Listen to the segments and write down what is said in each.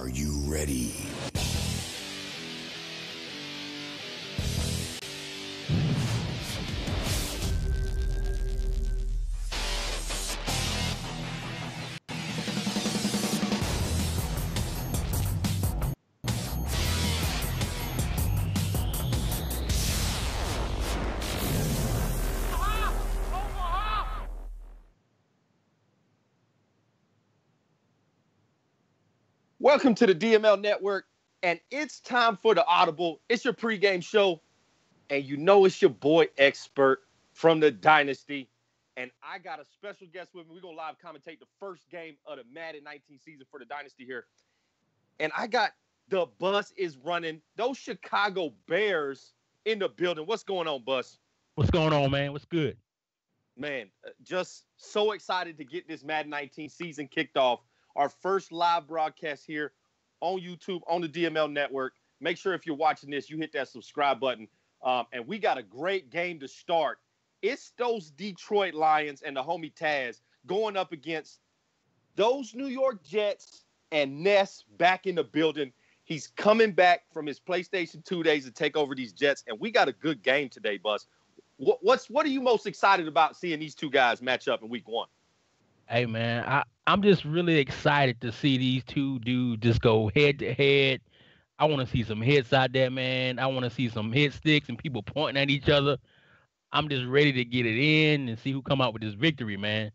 Are you ready? Welcome to the DML Network, and it's time for the Audible. It's your pregame show, and you know it's your boy Expert from the Dynasty, and I got a special guest with me. We're going to live commentate the first game of the Madden 19 season for the Dynasty here, and I got the bus is running. Those Chicago Bears in the building. What's going on, Bus? What's going on, man? What's good? Man, just so excited to get this Madden 19 season kicked off. Our first live broadcast here on YouTube, on the DML Network. Make sure if you're watching this, you hit that subscribe button. And we got a great game to start. It's those Detroit Lions and the homie TAZZ going up against those New York Jets and Ness back in the building. He's coming back from his PlayStation 2 days to take over these Jets. And we got a good game today, Bus. What are you most excited about seeing these two guys match up in week one? Hey, man, I'm just really excited to see these two dudes just go head to head. I want to see some hits out there, man. I want to see some hit sticks and people pointing at each other. I'm just ready to get it in and see who come out with this victory, man.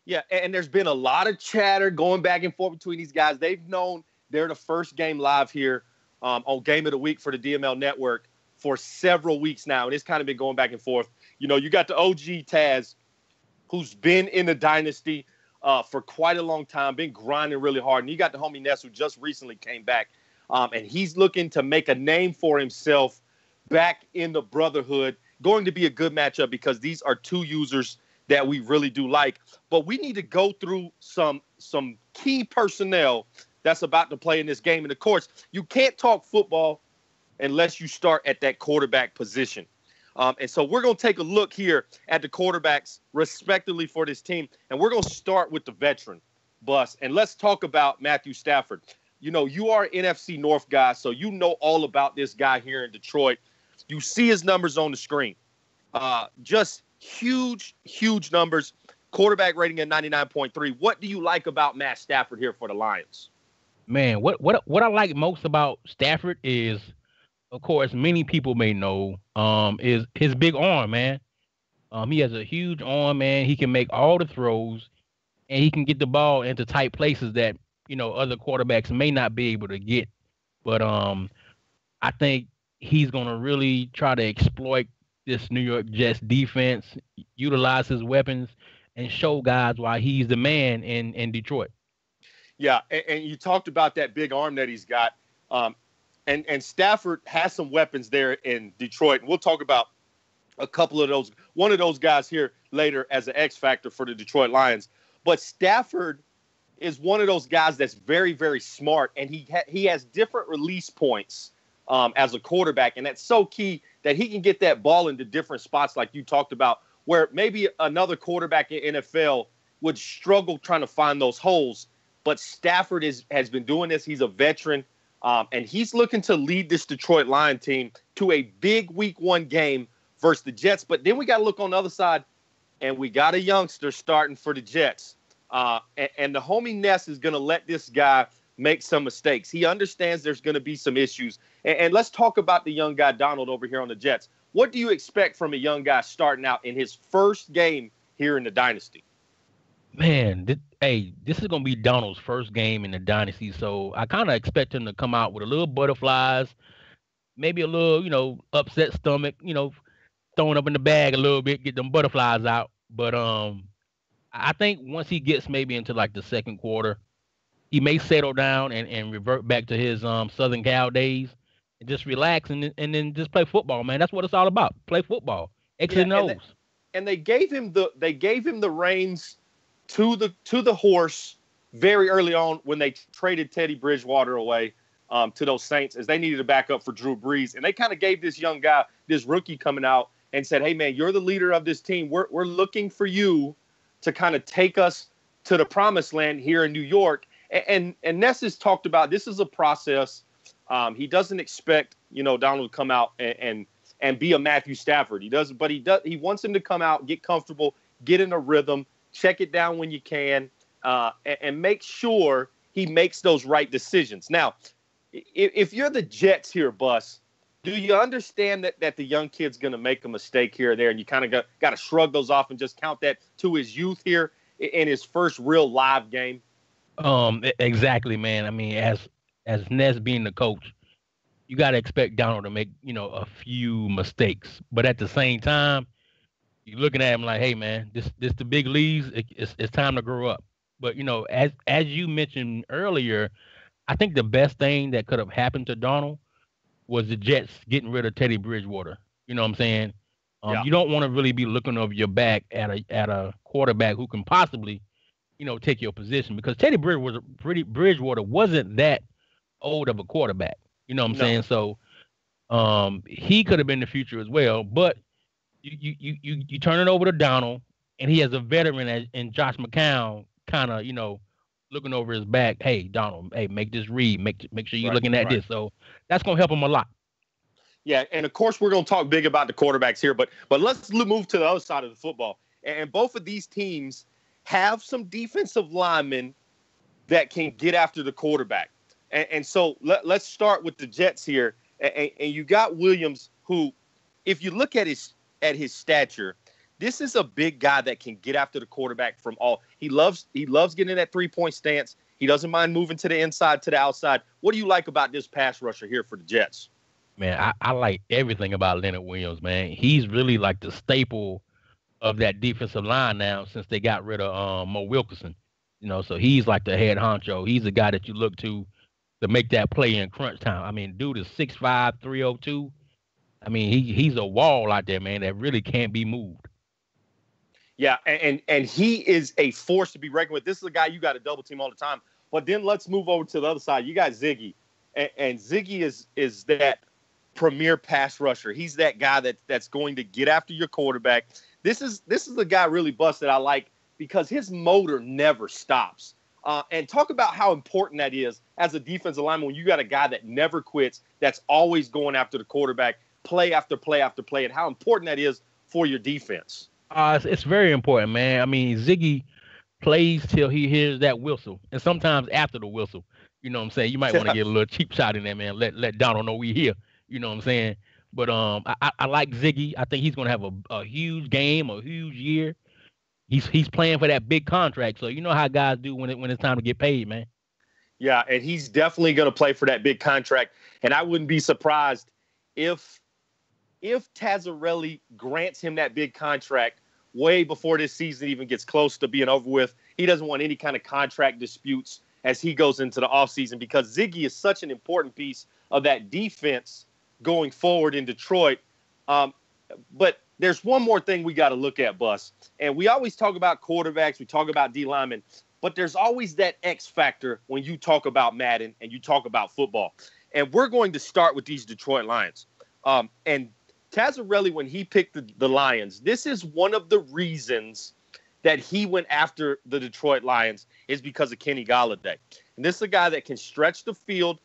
Yeah, and there's been a lot of chatter going back and forth between these guys. They've known they're the first game live here on Game of the Week for the DML Network for several weeks now, and it's kind of been going back and forth. You know, you got the OG TAZZ, who's been in the Dynasty for quite a long time, been grinding really hard. And you got the homie Ness, who just recently came back. And he's looking to make a name for himself back in the Brotherhood. Going to be a good matchup because these are two users that we really do like. But we need to go through some key personnel that's about to play in this game. And, of course, you can't talk football unless you start at that quarterback position. And so we're going to take a look here at the quarterbacks respectively for this team. And we're going to start with the veteran, Bus. And let's talk about Matthew Stafford. You know, you are an NFC North guy, so you know all about this guy here in Detroit. You see his numbers on the screen. Just huge, huge numbers. Quarterback rating at 99.3. What do you like about Matt Stafford here for the Lions? Man, what I like most about Stafford is, of course, many people may know, is his big arm, man. He has a huge arm, man. He can make all the throws, and he can get the ball into tight places that, you know, other quarterbacks may not be able to get. But I think he's going to really try to exploit this New York Jets defense, utilize his weapons, and show guys why he's the man in Detroit. Yeah, and you talked about that big arm that he's got. And Stafford has some weapons there in Detroit. And we'll talk about a couple of those, one of those guys here later as an X factor for the Detroit Lions. But Stafford is one of those guys that's very, very smart. And he has different release points as a quarterback. And that's so key that he can get that ball into different spots like you talked about, where maybe another quarterback in NFL would struggle trying to find those holes. But Stafford has been doing this. He's a veteran. And he's looking to lead this Detroit Lion team to a big week one game versus the Jets. But then we got to look on the other side, and we got a youngster starting for the Jets. And the homie Ness is going to let this guy make some mistakes. He understands there's going to be some issues. And let's talk about the young guy, Donald, over here on the Jets. What do you expect from a young guy starting out in his first game here in the Dynasty? Man, this is going to be Donald's first game in the Dynasty, so I kind of expect him to come out with a little butterflies, maybe a little, you know, upset stomach, you know, throwing up in the bag a little bit, get them butterflies out. But I think once he gets maybe into like the second quarter, he may settle down and revert back to his Southern Cal days and just relax and then just play football, man. That's what it's all about. Play football. X and O's. And they gave him the reins to the horse very early on when they traded Teddy Bridgewater away to those Saints, as they needed a backup for Drew Brees. And they kind of gave this young guy, this rookie coming out, and said, hey, man, you're the leader of this team. We're looking for you to kind of take us to the promised land here in New York. And Ness has talked about this is a process. He doesn't expect, Donald to come out and be a Matthew Stafford. He doesn't, but he wants him to come out, get comfortable, get in a rhythm, check it down when you can, and make sure he makes those right decisions. Now, if you're the Jets here, Bus, do you understand that the young kid's going to make a mistake here or there, and you kind of got to shrug those off and just count that to his youth here in his first real live game? Exactly, man. I mean, as Ness being the coach, you got to expect Donald to make, a few mistakes. But at the same time, you're looking at him like, hey, man, this the big leagues. It's time to grow up. But, as you mentioned earlier, I think the best thing that could have happened to Donald was the Jets getting rid of Teddy Bridgewater. You know what I'm saying? Yeah. You don't want to really be looking over your back at a quarterback who can possibly, take your position, because Teddy Bridgewater wasn't that old of a quarterback. You know what I'm saying? So he could have been the future as well. But you turn it over to Donald, and he has a veteran in Josh McCown kind of, looking over his back. Hey, Donald, hey, make this read. Make sure you're looking at this. So that's going to help him a lot. Yeah, and of course we're going to talk big about the quarterbacks here, but let's move to the other side of the football. And both of these teams have some defensive linemen that can get after the quarterback. And so let's start with the Jets here. And you got Williams, who, if you look at his stature, this is a big guy that can get after the quarterback from all. He loves getting in that 3-point stance. He doesn't mind moving to the inside, to the outside. What do you like about this pass rusher here for the Jets? Man, I like everything about Leonard Williams, man. He's really like the staple of that defensive line now since they got rid of Mo Wilkerson. So he's like the head honcho. He's the guy that you look to make that play in crunch time. I mean, dude is 6'5", 302. I mean, he's a wall out there, man, that really can't be moved. Yeah, and he is a force to be reckoned with. This is a guy you got to double team all the time. But then let's move over to the other side. You got Ziggy, and Ziggy is that premier pass rusher. He's that guy that's going to get after your quarterback. This is the guy really busted I like because his motor never stops. And talk about how important that is as a defensive lineman when you got a guy that never quits, that's always going after the quarterback, play after play after play, and how important that is for your defense. It's very important, man. I mean, Ziggy plays till he hears that whistle, and sometimes after the whistle. You know what I'm saying? You might want to get a little cheap shot in there, man. Let Donald know we here. You know what I'm saying? But I like Ziggy. I think he's going to have a huge game, a huge year. He's playing for that big contract, so you know how guys do when it's time to get paid, man. Yeah, and he's definitely going to play for that big contract. And I wouldn't be surprised if Tazzarelli grants him that big contract way before this season even gets close to being over with. He doesn't want any kind of contract disputes as he goes into the offseason because Ziggy is such an important piece of that defense going forward in Detroit. But there's one more thing we got to look at, Bus. And we always talk about quarterbacks, we talk about D linemen, but there's always that X factor when you talk about Madden and you talk about football. And we're going to start with these Detroit Lions. And Tazzarelli, when he picked the Lions, this is one of the reasons that he went after the Detroit Lions is because of Kenny Golladay. And this is a guy that can stretch the field.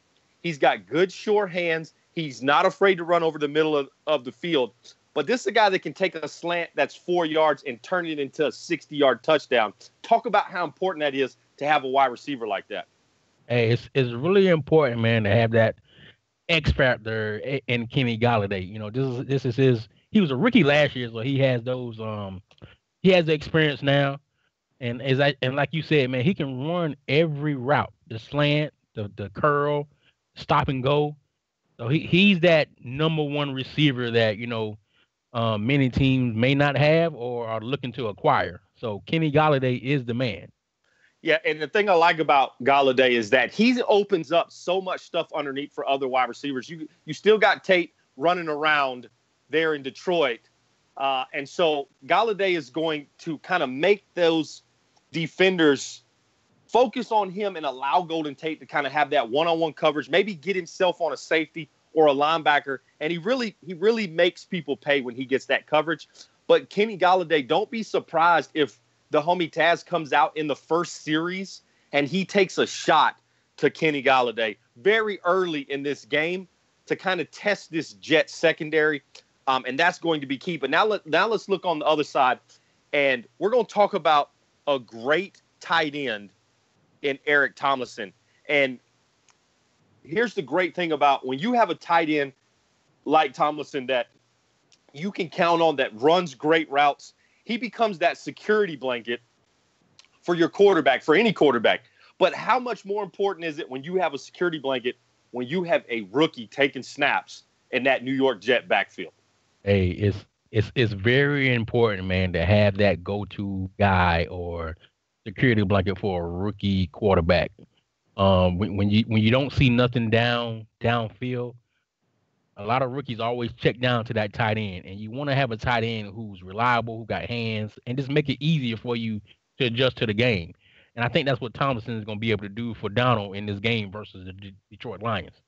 He's got good, sure hands. He's not afraid to run over the middle of the field. But this is a guy that can take a slant that's 4 yards and turn it into a 60-yard touchdown. Talk about how important that is to have a wide receiver like that. Hey, it's really important, man, to have that X factor in Kenny Golladay. This is his. He was a rookie last year, so he has those. He has the experience now, and like you said, man, he can run every route: the slant, the curl, stop and go. So he's that number one receiver that many teams may not have or are looking to acquire. So Kenny Golladay is the man. Yeah, and the thing I like about Golladay is that he opens up so much stuff underneath for other wide receivers. You still got Tate running around there in Detroit. And so Golladay is going to kind of make those defenders focus on him and allow Golden Tate to kind of have that one-on-one coverage, maybe get himself on a safety or a linebacker. And he really makes people pay when he gets that coverage. But Kenny Golladay, don't be surprised if the homie TAZZ comes out in the first series and he takes a shot to Kenny Golladay very early in this game to kind of test this Jets secondary, and that's going to be key. But now let's look on the other side, and we're going to talk about a great tight end in Eric Tomlinson. And here's the great thing about when you have a tight end like Tomlinson that you can count on, that runs great routes, he becomes that security blanket for your quarterback, for any quarterback. But how much more important is it when you have a security blanket, when you have a rookie taking snaps in that New York Jet backfield? Hey, it's very important, man, to have that go-to guy or security blanket for a rookie quarterback. When you don't see nothing downfield, a lot of rookies always check down to that tight end, and you want to have a tight end who's reliable, who got hands, and just make it easier for you to adjust to the game. And I think that's what Tomlinson is going to be able to do for Donald in this game versus the Detroit Lions.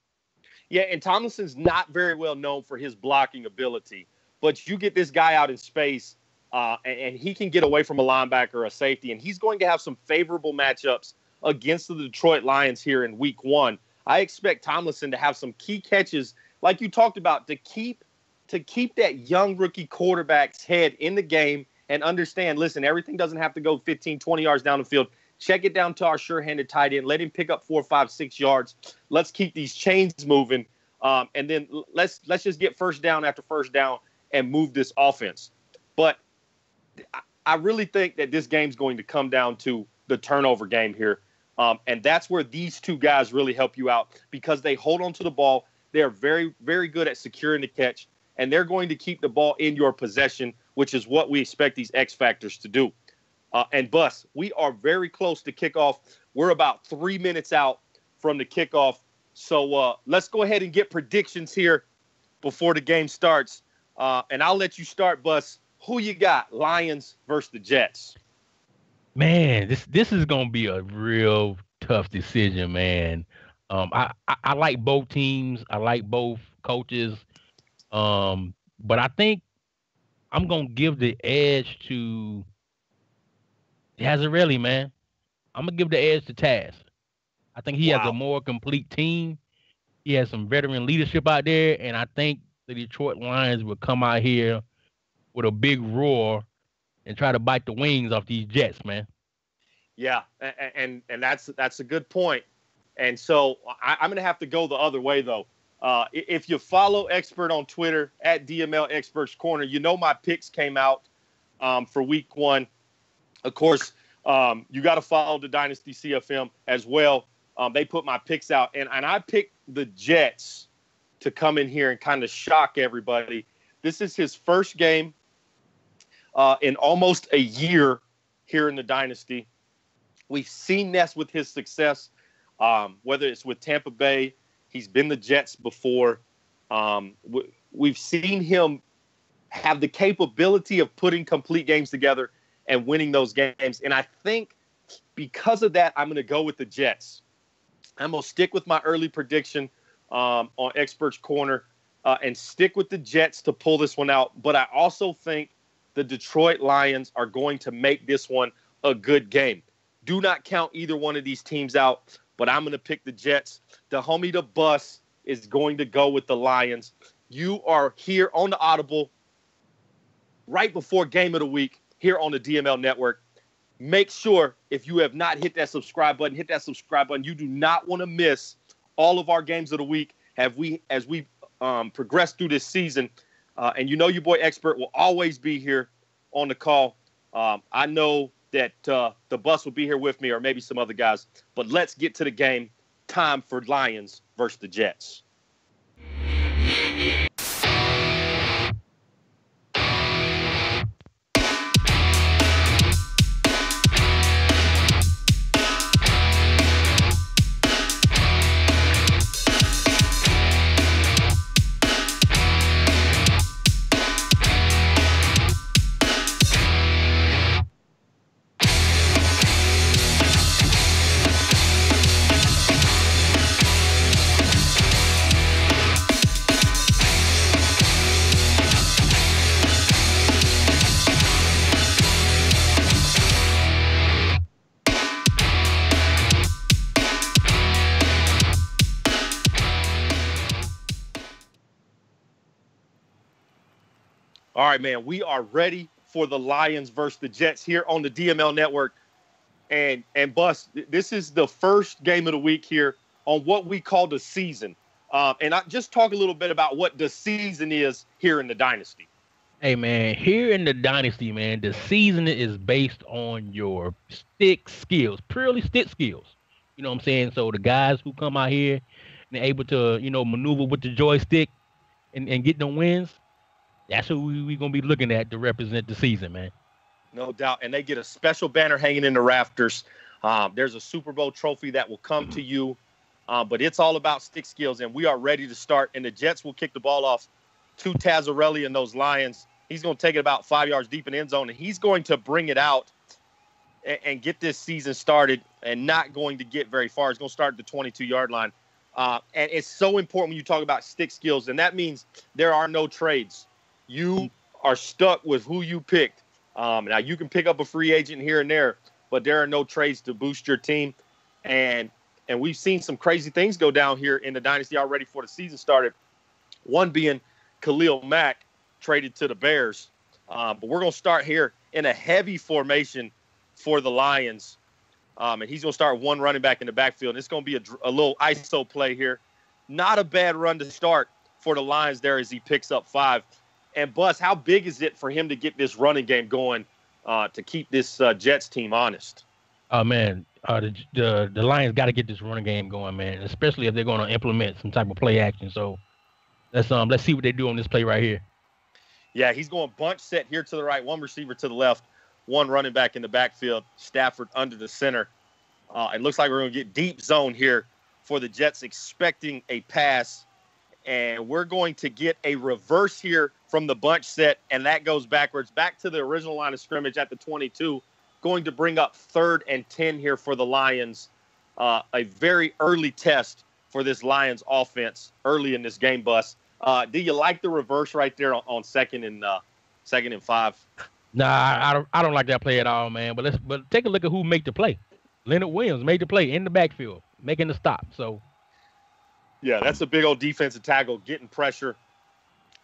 Yeah, and Tomlinson's not very well known for his blocking ability, but you get this guy out in space, and he can get away from a linebacker or a safety, and he's going to have some favorable matchups against the Detroit Lions here in week 1. I expect Tomlinson to have some key catches, like you talked about, to keep that young rookie quarterback's head in the game and understand, listen, everything doesn't have to go 15, 20 yards down the field. Check it down to our sure-handed tight end. Let him pick up 4, 5, 6 yards. Let's keep these chains moving, and then let's just get first down after first down and move this offense. But I really think that this game's going to come down to the turnover game here, and that's where these two guys really help you out because they hold on to the ball. They're very, very good at securing the catch, and they're going to keep the ball in your possession, which is what we expect these X factors to do. And Bus, we are very close to kickoff. We're about 3 minutes out from the kickoff. So let's go ahead and get predictions here before the game starts. And I'll let you start, Bus. Who you got, Lions versus the Jets? Man, this is going to be a real tough decision, man. I like both teams. I like both coaches. But I think I'm going to give the edge to Tazzarelli, man. I'm going to give the edge to Taz. I think he has a more complete team. He has some veteran leadership out there, and I think the Detroit Lions will come out here with a big roar and try to bite the wings off these Jets, man. Yeah, and that's a good point. And so I'm going to have to go the other way, though. If you follow Expert on Twitter, at DML Experts Corner, you know my picks came out for week 1. Of course, you got to follow the Dynasty CFM as well. They put my picks out, and I picked the Jets to come in here and kind of shock everybody. This is his first game in almost a year here in the Dynasty. We've seen Ness with his success, whether it's with Tampa Bay. He's been the Jets before. We've seen him have the capability of putting complete games together and winning those games. And I think because of that, I'm going to go with the Jets. I'm going to stick with my early prediction on Experts Corner and stick with the Jets to pull this one out. But I also think the Detroit Lions are going to make this one a good game. Do not count either one of these teams out, but I'm going to pick the Jets. The homie, the Bus, is going to go with the Lions. You are here on the Audible right before Game of the Week here on the DML Network. Make sure, if you have not hit that subscribe button, hit that subscribe button. You do not want to miss all of our games of the week as we progress through this season. And you know your boy Expert will always be here on the call. I know that the Bus will be here with me, or maybe some other guys. But let's get to the game. Time for Lions versus the Jets. All right, man. We are ready for the Lions versus the Jets here on the DML Network. And Bus, this is the first game of the week here on what we call the season. And I just talk a little bit about what the season is here in the Dynasty. Hey, man, here in the Dynasty, man, the season is based on your stick skills, purely stick skills. You know what I'm saying? So the guys who come out here and they're able to, maneuver with the joystick and get them wins, that's who we're going to be looking at to represent the season, man. No doubt. And they get a special banner hanging in the rafters. There's a Super Bowl trophy that will come to you. But it's all about stick skills, and we are ready to start. And the Jets will kick the ball off to TAZZ and those Lions. He's going to take it about 5 yards deep in the end zone, and he's going to bring it out and get this season started and not going to get very far. It's going to start at the 22-yard line. And it's so important when you talk about stick skills, and that means there are no trades. You are stuck with who you picked. Now, you can pick up a free agent here and there, but there are no trades to boost your team. And we've seen some crazy things go down here in the Dynasty already before the season started, one being Khalil Mack traded to the Bears. But we're going to start here in a heavy formation for the Lions. And he's going to start one running back in the backfield. And it's going to be a little ISO play here. Not a bad run to start for the Lions there as he picks up 5. And, Bus, how big is it for him to get this running game going to keep this Jets team honest? Oh, man, the Lions got to get this running game going, man, especially if they're going to implement some type of play action. So let's see what they do on this play right here. Yeah, he's going bunch set here to the right, one receiver to the left, one running back in the backfield, Stafford under the center. It looks like we're going to get deep zone here for the Jets, expecting a pass. And we're going to get a reverse here from the bunch set, and that goes backwards, back to the original line of scrimmage at the 22, going to bring up 3rd and 10 here for the Lions. A very early test for this Lions offense early in this game, Bus. Do you like the reverse right there on 2nd and 5? Nah, I don't like that play at all, man. But take a look at who made the play. Leonard Williams made the play in the backfield, making the stop. So. Yeah, that's a big old defensive tackle, getting pressure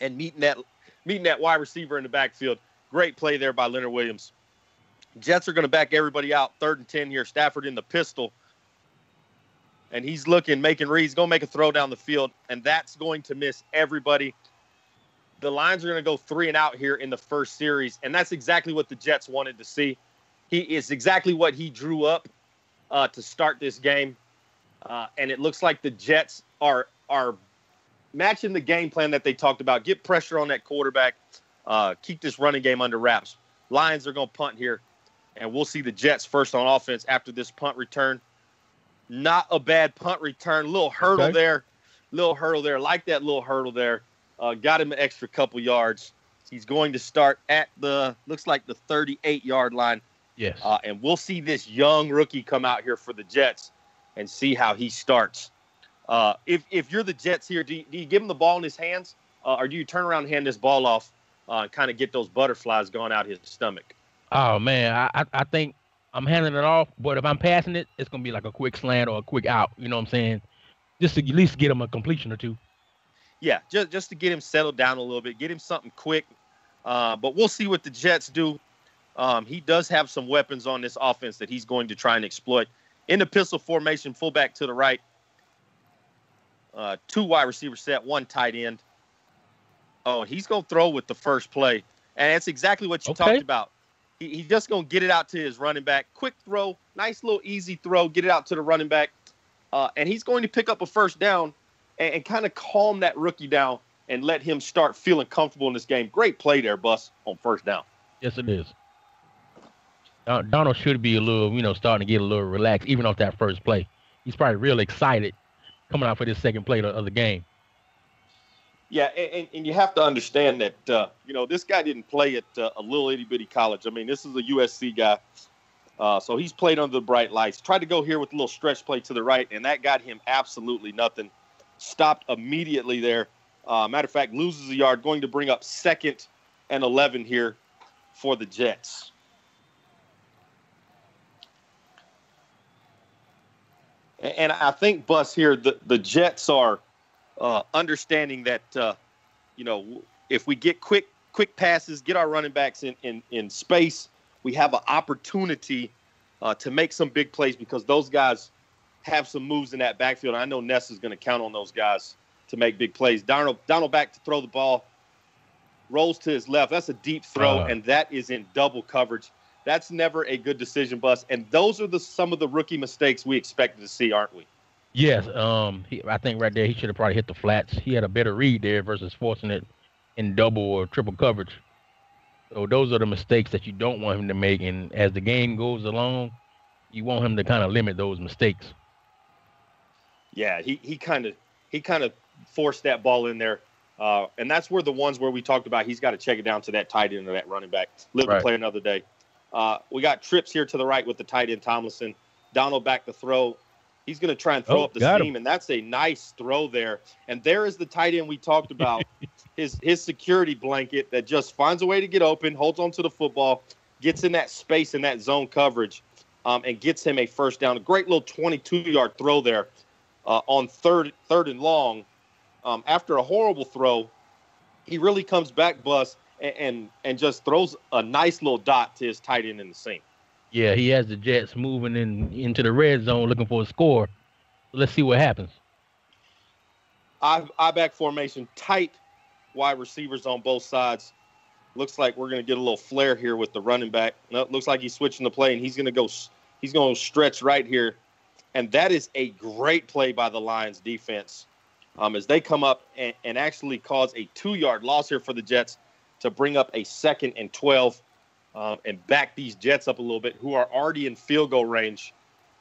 and meeting that wide receiver in the backfield. Great play there by Leonard Williams. Jets are going to back everybody out. 3rd and 10 here. Stafford in the pistol. And he's making reads, going to make a throw down the field, and that's going to miss everybody. The Lions are going to go 3 and out here in the first series, and that's exactly what the Jets wanted to see. He is exactly what he drew up to start this game. And it looks like the Jets are matching the game plan that they talked about. Get pressure on that quarterback. Keep this running game under wraps. Lions are going to punt here, and we'll see the Jets first on offense after this punt return. Not a bad punt return. Little hurdle there. Like that little hurdle there. Got him an extra couple yards. He's going to start at looks like the 38-yard line. Yes. And we'll see this young rookie come out here for the Jets and see how he starts. If you're the Jets here, do you give him the ball in his hands, or do you turn around and hand this ball off and kind of get those butterflies going out his stomach? Oh, man, I think I'm handing it off, but if I'm passing it, it's going to be like a quick slant or a quick out, you know what I'm saying? Just to at least get him a completion or two. Yeah, just to get him settled down a little bit, get him something quick. But we'll see what the Jets do. He does have some weapons on this offense that he's going to try and exploit. In the pistol formation, fullback to the right. 2 wide receiver set, 1 tight end. Oh, he's going to throw with the first play. And that's exactly what you talked about. He's just going to get it out to his running back. Quick throw, nice little easy throw, get it out to the running back. And he's going to pick up a first down and kind of calm that rookie down and let him start feeling comfortable in this game. Great play there, Bus, on first down. Yes, it is. Donald should be a little, starting to get a little relaxed, even off that first play. He's probably real excited coming out for this second play of the game. Yeah, and you have to understand that, this guy didn't play at a little itty-bitty college. I mean, this is a USC guy, so he's played under the bright lights. Tried to go here with a little stretch play to the right, and that got him absolutely nothing. Stopped immediately there. Matter of fact, loses a yard, going to bring up 2nd and 11 here for the Jets. And I think, Bus, here, the Jets are understanding that, if we get quick quick passes, get our running backs in space, we have an opportunity to make some big plays because those guys have some moves in that backfield. I know Ness is going to count on those guys to make big plays. Donald back to throw the ball, rolls to his left. That's a deep throw, and that is in double coverage. That's never a good decision, Bus. And those are some of the rookie mistakes we expected to see, aren't we? Yes. I think right there he should have probably hit the flats. He had a better read there versus forcing it in double or triple coverage. So those are the mistakes that you don't want him to make. And as the game goes along, you want him to kind of limit those mistakes. Yeah, he kind of forced that ball in there. And that's where the ones where we talked about he's got to check it down to that tight end or that running back. Live to play another day. We got trips here to the right with the tight end Tomlinson. Donald back to throw. He's going to try and throw up the seam, and that's a nice throw there. And there is the tight end we talked about, his security blanket that just finds a way to get open, holds on to the football, gets in that space in that zone coverage, and gets him a first down. A great little 22-yard throw there on third and long. After a horrible throw, he really comes back, Bus, and just throws a nice little dot to his tight end in the seam. Yeah, he has the Jets moving into the red zone looking for a score. Let's see what happens. I back formation, tight wide receivers on both sides. Looks like we're going to get a little flare here with the running back. No, looks like he's switching the play, and he's going to stretch right here. And that is a great play by the Lions defense as they come up and actually cause a 2-yard loss here for the Jets to bring up a 2nd and 12. And back these Jets up a little bit, who are already in field goal range.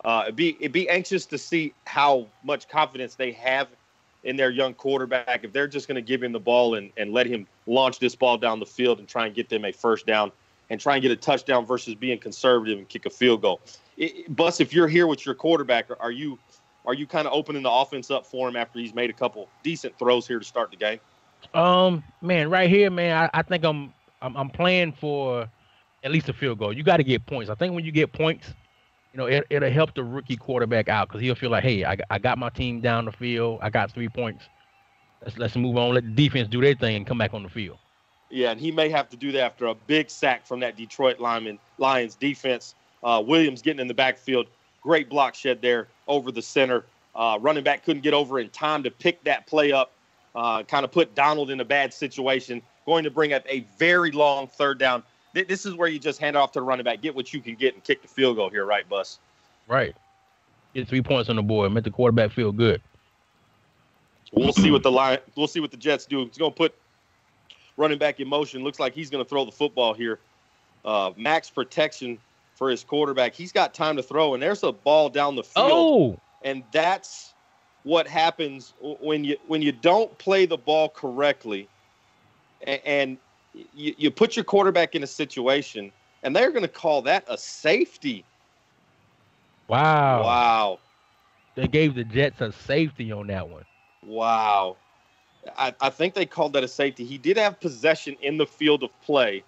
It'd be anxious to see how much confidence they have in their young quarterback if they're just going to give him the ball and let him launch this ball down the field and try and get them a first down and try and get a touchdown versus being conservative and kick a field goal. Bus, if you're here with your quarterback, are you kind of opening the offense up for him after he's made a couple decent throws here to start the game? Man, right here, man, I think I'm playing for at least a field goal. You got to get points. I think when you get points, it'll help the rookie quarterback out because he'll feel like, hey, I got my team down the field. I got 3 points. Let's move on. Let the defense do their thing and come back on the field. Yeah, and he may have to do that after a big sack from that Detroit Lions defense. Williams getting in the backfield. Great block shed there over the center. Running back couldn't get over in time to pick that play up. Kind of put Donald in a bad situation. Going to bring up a very long third down. This is where you just hand it off to the running back, get what you can get, and kick the field goal here, right, Bus? Right. Get 3 points on the board, make the quarterback feel good. We'll see what the Jets do. He's going to put running back in motion. Looks like he's going to throw the football here. Max protection for his quarterback. He's got time to throw, and there's a ball down the field. Oh! And that's what happens when you don't play the ball correctly, and you put your quarterback in a situation, and they're going to call that a safety. Wow. They gave the Jets a safety on that one. Wow. I think they called that a safety. He did have possession in the field of play,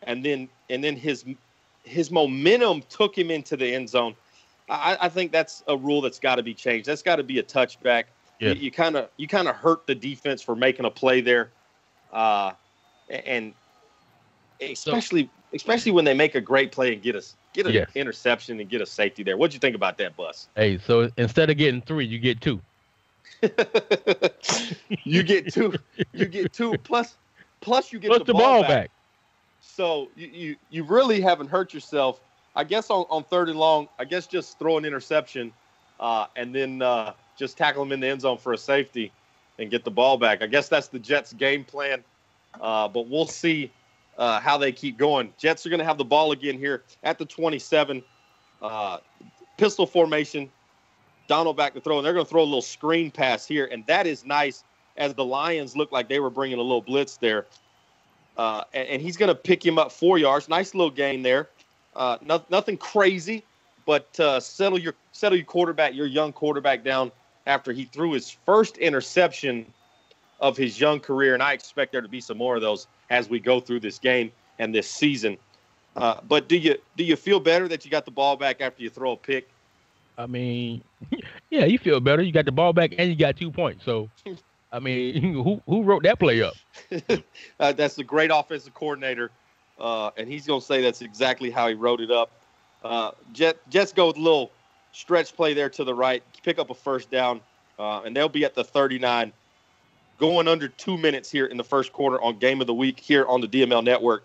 and then his momentum took him into the end zone. I think that's a rule that's got to be changed. That's got to be a touchback. Yes. You kind of hurt the defense for making a play there. And especially when they make a great play and get an interception and get a safety there. What'd you think about that, Bus? Hey, so instead of getting 3, you get 2. You get 2. You get 2 plus you get the ball back. So you really haven't hurt yourself. I guess on third and long, I guess just throw an interception and then just tackle him in the end zone for a safety and get the ball back. I guess that's the Jets' game plan. But we'll see how they keep going. Jets are going to have the ball again here at the 27. Pistol formation. Donald back to throw, and they're going to throw a little screen pass here, and that is nice as the Lions look like they were bringing a little blitz there. And he's going to pick him up 4 yards. Nice little gain there. Nothing crazy, but settle your quarterback, your young quarterback down after he threw his first interception of his young career, and I expect there to be some more of those as we go through this game and this season. But do you feel better that you got the ball back after you throw a pick? I mean, yeah, you feel better. You got the ball back and you got 2 points. So I mean, who wrote that play up? That's the great offensive coordinator, and he's going to say that's exactly how he wrote it up. Jets go with a little stretch play there to the right, pick up a first down, and they'll be at the 39, going under 2 minutes here in the first quarter on Game of the Week here on the DML Network.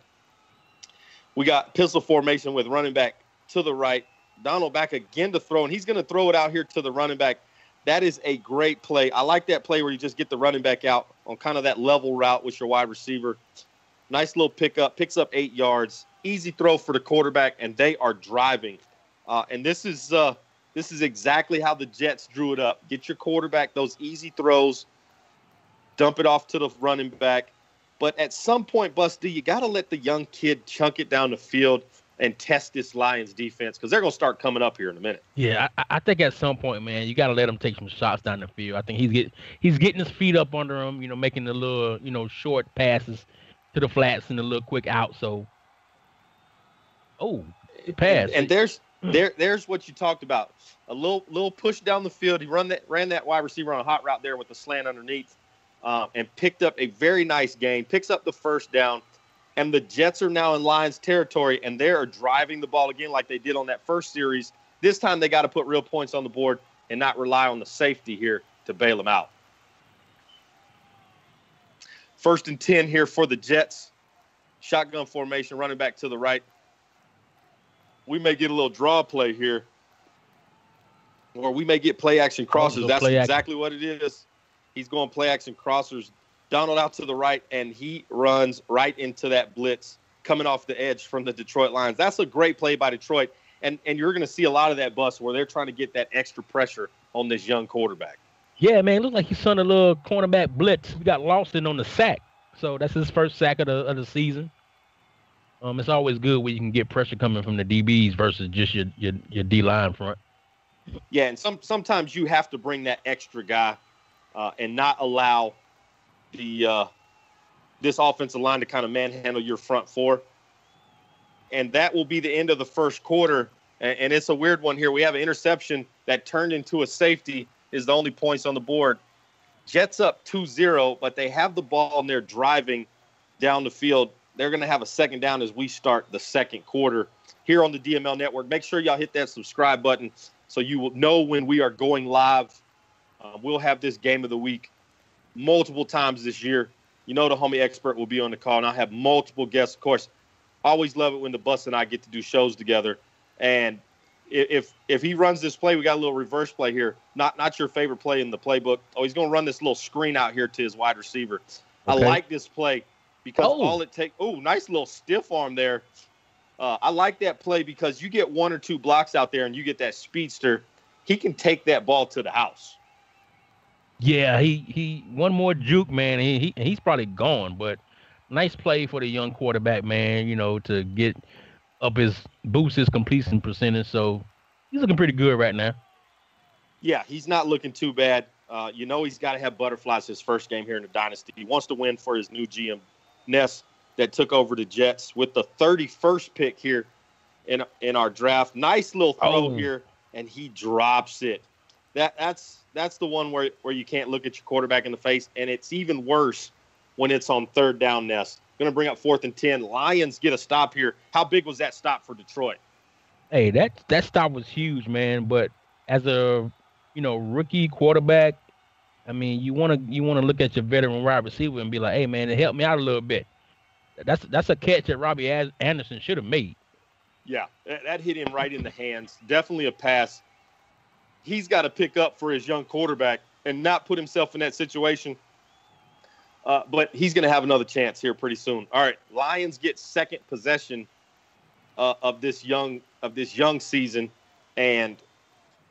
We got pistol formation with running back to the right. Donald back again to throw, and he's going to throw it out here to the running back. That is a great play. I like that play where you just get the running back out on kind of that level route with your wide receiver. Nice little pickup, picks up 8 yards. Easy throw for the quarterback, and they are driving. And this is exactly how the Jets drew it up. Get your quarterback those easy throws, dump it off to the running back. But at some point, Busty, you got to let the young kid chunk it down the field and test this Lions defense because they're going to start coming up here in a minute. Yeah, I think at some point, man, you got to let him take some shots down the field. I think he's getting his feet up under him, making the little, short passes to the flats and the little quick out. So, pass. And there's what you talked about. A little push down the field. He ran that wide receiver on a hot route there with the slant underneath, and picked up a very nice gain. Picks up the first down. And the Jets are now in Lions territory, and they are driving the ball again like they did on that first series. This time they got to put real points on the board and not rely on the safety here to bail them out. 1st and 10 here for the Jets. Shotgun formation, running back to the right. We may get a little draw play here, or we may get play-action crossers. That's exactly what it is. He's going play-action crossers. Donald out to the right, and he runs right into that blitz coming off the edge from the Detroit Lions. That's a great play by Detroit, and you're going to see a lot of that bust where they're trying to get that extra pressure on this young quarterback. Yeah, man, it looks like he's on a little cornerback blitz. We got Lawson on the sack, so that's his first sack of the season. It's always good when you can get pressure coming from the DBs versus just your D-line front. Yeah, and sometimes you have to bring that extra guy and not allow this offensive line to kind of manhandle your front four. And that will be the end of the first quarter. And it's a weird one here. We have an interception that turned into a safety, is the only points on the board. Jets up 2-0, but they have the ball and they're driving down the field. They're going to have a second down as we start the second quarter here on the DML Network. Make sure y'all hit that subscribe button so you will know when we are going live. We'll have this Game of the Week multiple times this year. The homie expert will be on the call, and I'll have multiple guests. Of course, always love it when the Bus and I get to do shows together. And if he runs this play, we got a little reverse play here. Not your favorite play in the playbook. He's going to run this little screen out here to his wide receiver. Okay. I like this play because all it takes – nice little stiff arm there. I like that play because you get 1 or 2 blocks out there and you get that speedster. He can take that ball to the house. Yeah, he one more juke, man. He's probably gone, but nice play for the young quarterback, man, to boost his completion percentage. So he's looking pretty good right now. Yeah, he's not looking too bad. He's got to have butterflies his first game here in the Dynasty. He wants to win for his new GM, Ness, that took over the Jets with the 31st pick here in our draft. Nice little throw here, and he drops it. That's the one where you can't look at your quarterback in the face, and it's even worse when it's on 3rd down, Ness. Going to bring up 4th and 10. Lions get a stop here. How big was that stop for Detroit? Hey, that stop was huge, man. But as a rookie quarterback, I mean, you want to look at your veteran wide receiver and be like, hey, man, it helped me out a little bit. That's a catch that Robbie Anderson should have made. Yeah, that hit him right in the hands. Definitely a pass. He's got to pick up for his young quarterback and not put himself in that situation. But he's going to have another chance here pretty soon. All right, Lions get second possession of this young season, and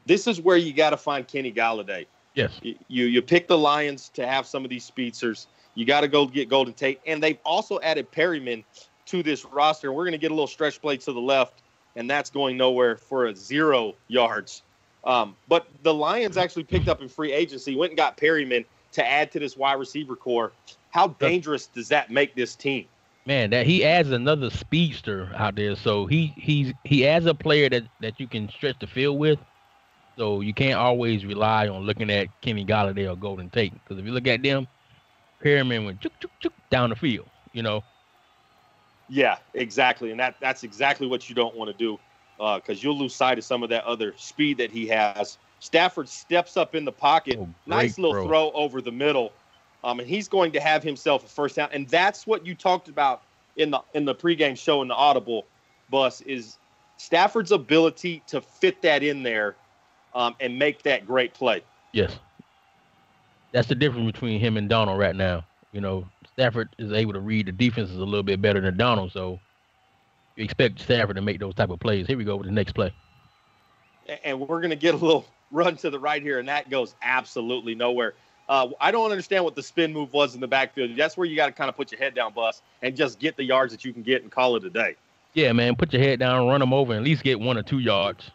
this is where you got to find Kenny Golladay. Yes, you pick the Lions to have some of these speedsters. You got to go get Golden Tate, and they've also added Perryman to this roster. We're going to get a little stretch play to the left, and that's going nowhere for 0 yards. But the Lions actually picked up in free agency, went and got Perryman to add to this wide receiver core. How dangerous does that make this team? Man, that he adds another speedster out there. So he adds a player that you can stretch the field with. So you can't always rely on looking at Kenny Galladay or Golden Tate, because if you look at them, Perryman went chuk chuk chuk down the field. Yeah, exactly. And that's exactly what you don't want to do, because you'll lose sight of some of that other speed that he has. Stafford steps up in the pocket. Nice little throw over the middle. And he's going to have himself a first down. And that's what you talked about in the pregame show in the Audible, Bus, is Stafford's ability to fit that in there and make that great play. Yes. That's the difference between him and Donald right now. Stafford is able to read the defenses a little bit better than Donald, so you expect Stafford to make those type of plays. Here we go with the next play. And we're going to get a little run to the right here, and that goes absolutely nowhere. I don't understand what the spin move was in the backfield. That's where you got to kind of put your head down, Bus, and just get the yards that you can get and call it a day. Yeah, man, put your head down, run him over, and at least get 1 or 2 yards.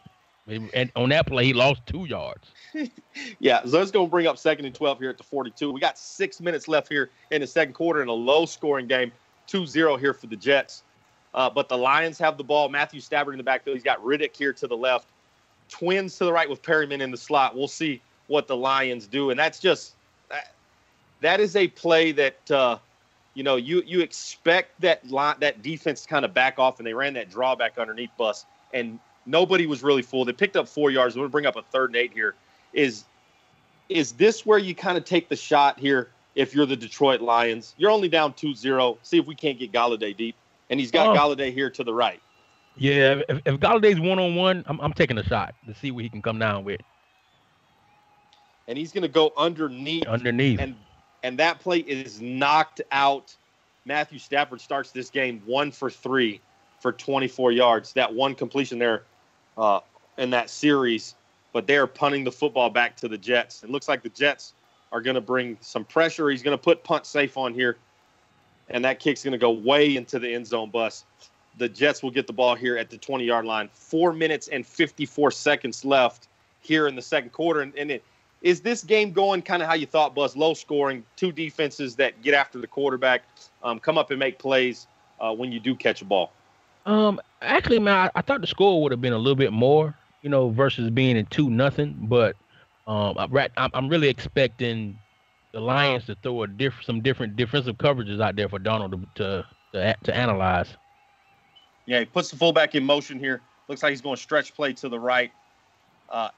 And on that play, he lost 2 yards. Yeah, so it's going to bring up 2nd and 12 here at the 42. We got 6 minutes left here in the second quarter in a low-scoring game, 2-0 here for the Jets. But the Lions have the ball. Matthew Stafford in the backfield. He's got Riddick here to the left. Twins to the right with Perryman in the slot. We'll see what the Lions do. And that's just that is a play that, you expect that defense to kind of back off, and they ran that drawback underneath Bus, and nobody was really fooled. They picked up 4 yards. We're going to bring up a 3rd and 8 here. Is this where you kind of take the shot here if you're the Detroit Lions? You're only down 2-0. See if we can't get Galladay deep. And he's got Galladay here to the right. Yeah, if Galladay's one-on-one, I'm taking a shot to see what he can come down with. And he's going to go underneath. And that play is knocked out. Matthew Stafford starts this game 1 for 3 for 24 yards. That one completion there in that series. But they're punting the football back to the Jets. It looks like the Jets are going to bring some pressure. He's going to put punt safe on here. And that kick's going to go way into the end zone, Bus. The Jets will get the ball here at the 20-yard line. 4 minutes and 54 seconds left here in the second quarter. And is this game going kind of how you thought, Bus? Low scoring, 2 defenses that get after the quarterback, come up and make plays when you do catch a ball. Actually, man, I thought the score would have been a little bit more, versus being in 2-0. But I'm really expecting the Lions to throw some different defensive coverages out there for Donald to analyze. Yeah, he puts the fullback in motion here. Looks like he's going to stretch play to the right.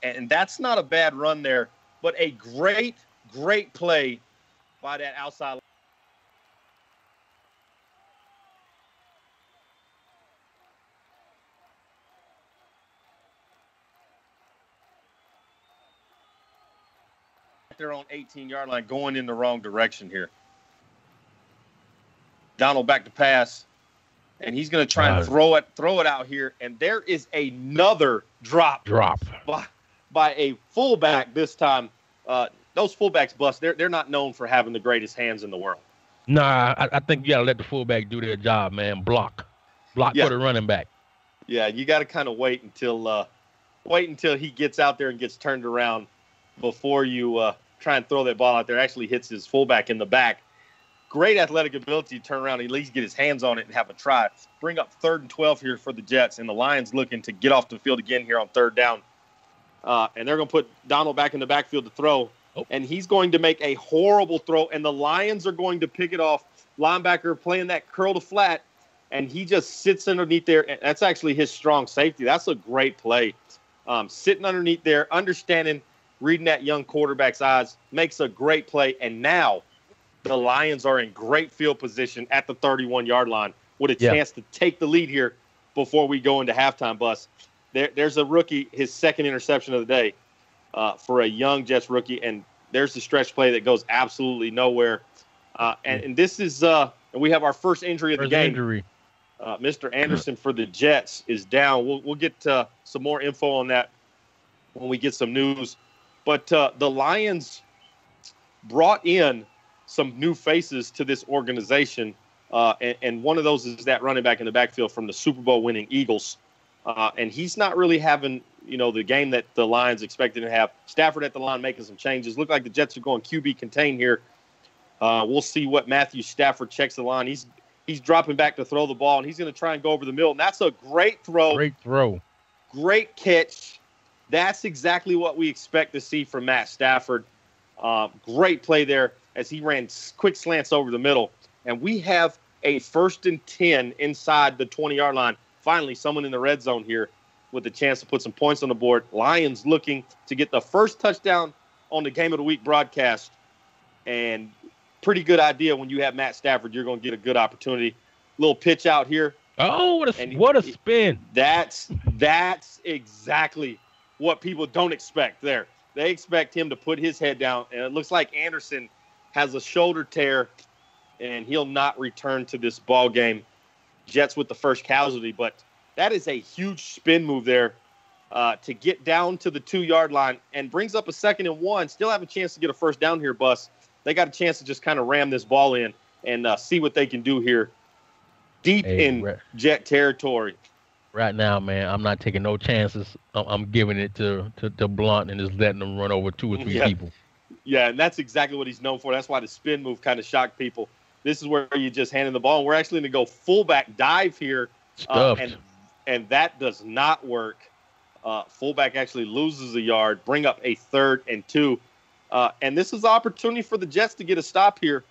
And that's not a bad run there, but a great, great play by that outside. They're on 18-yard line going in the wrong direction here. Donald back to pass. And he's going to try and throw it out here. And there is another drop by a fullback this time. Those fullbacks, Bus, they're not known for having the greatest hands in the world. Nah, I think you got to let the fullback do their job, man. Block for the running back. Yeah, you got to kind of wait until he gets out there and gets turned around before you try and throw that ball out there. Actually hits his fullback in the back. Great athletic ability to turn around and at least get his hands on it and have a try. Bring up 3rd and 12 here for the Jets, and the Lions looking to get off the field again here on 3rd down. And they're going to put Donald back in the backfield to throw, and he's going to make a horrible throw, and the Lions are going to pick it off. Linebacker playing that curl to flat, and he just sits underneath there. And that's actually his strong safety. That's a great play. Sitting underneath there, understanding, reading that young quarterback's eyes, makes a great play, and now the Lions are in great field position at the 31-yard line with a chance to take the lead here before we go into halftime, Bus. There's a rookie, his 2nd interception of the day for a young Jets rookie, and there's the stretch play that goes absolutely nowhere. And this is and we have our first injury of the game. Mr. Anderson for the Jets is down. We'll get some more info on that when we get some news. But the Lions brought in some new faces to this organization, and one of those is that running back in the backfield from the Super Bowl winning Eagles. And he's not really having, the game that the Lions expected to have. Stafford at the line making some changes. Look like the Jets are going QB contain here. We'll see what Matthew Stafford checks the line. He's dropping back to throw the ball, and he's going to try and go over the middle. And that's a great throw. Great throw. Great catch. That's exactly what we expect to see from Matt Stafford. Great play there as he ran quick slants over the middle. And we have a 1st and 10 inside the 20-yard line. Finally, someone in the red zone here with a chance to put some points on the board. Lions looking to get the first touchdown on the Game of the Week broadcast. And pretty good idea when you have Matt Stafford, you're going to get a good opportunity. Little pitch out here. Oh, what a spin. That's exactly what people don't expect there. They expect him to put his head down, and it looks like Anderson has a shoulder tear, and he'll not return to this ball game. Jets with the first casualty, but that is a huge spin move there to get down to the 2-yard line and brings up a 2nd and 1. Still have a chance to get a first down here, Bus. They got a chance to just kind of ram this ball in and see what they can do here deep in Jet territory. Right now, man, I'm not taking no chances. I'm giving it to Blunt and just letting them run over 2 or 3 people. Yeah, and that's exactly what he's known for. That's why the spin move kind of shocked people. This is where you just hand him the ball. And we're actually going to go fullback dive here. And that does not work. Fullback actually loses a yard, bring up a 3rd and 2. And this is an opportunity for the Jets to get a stop here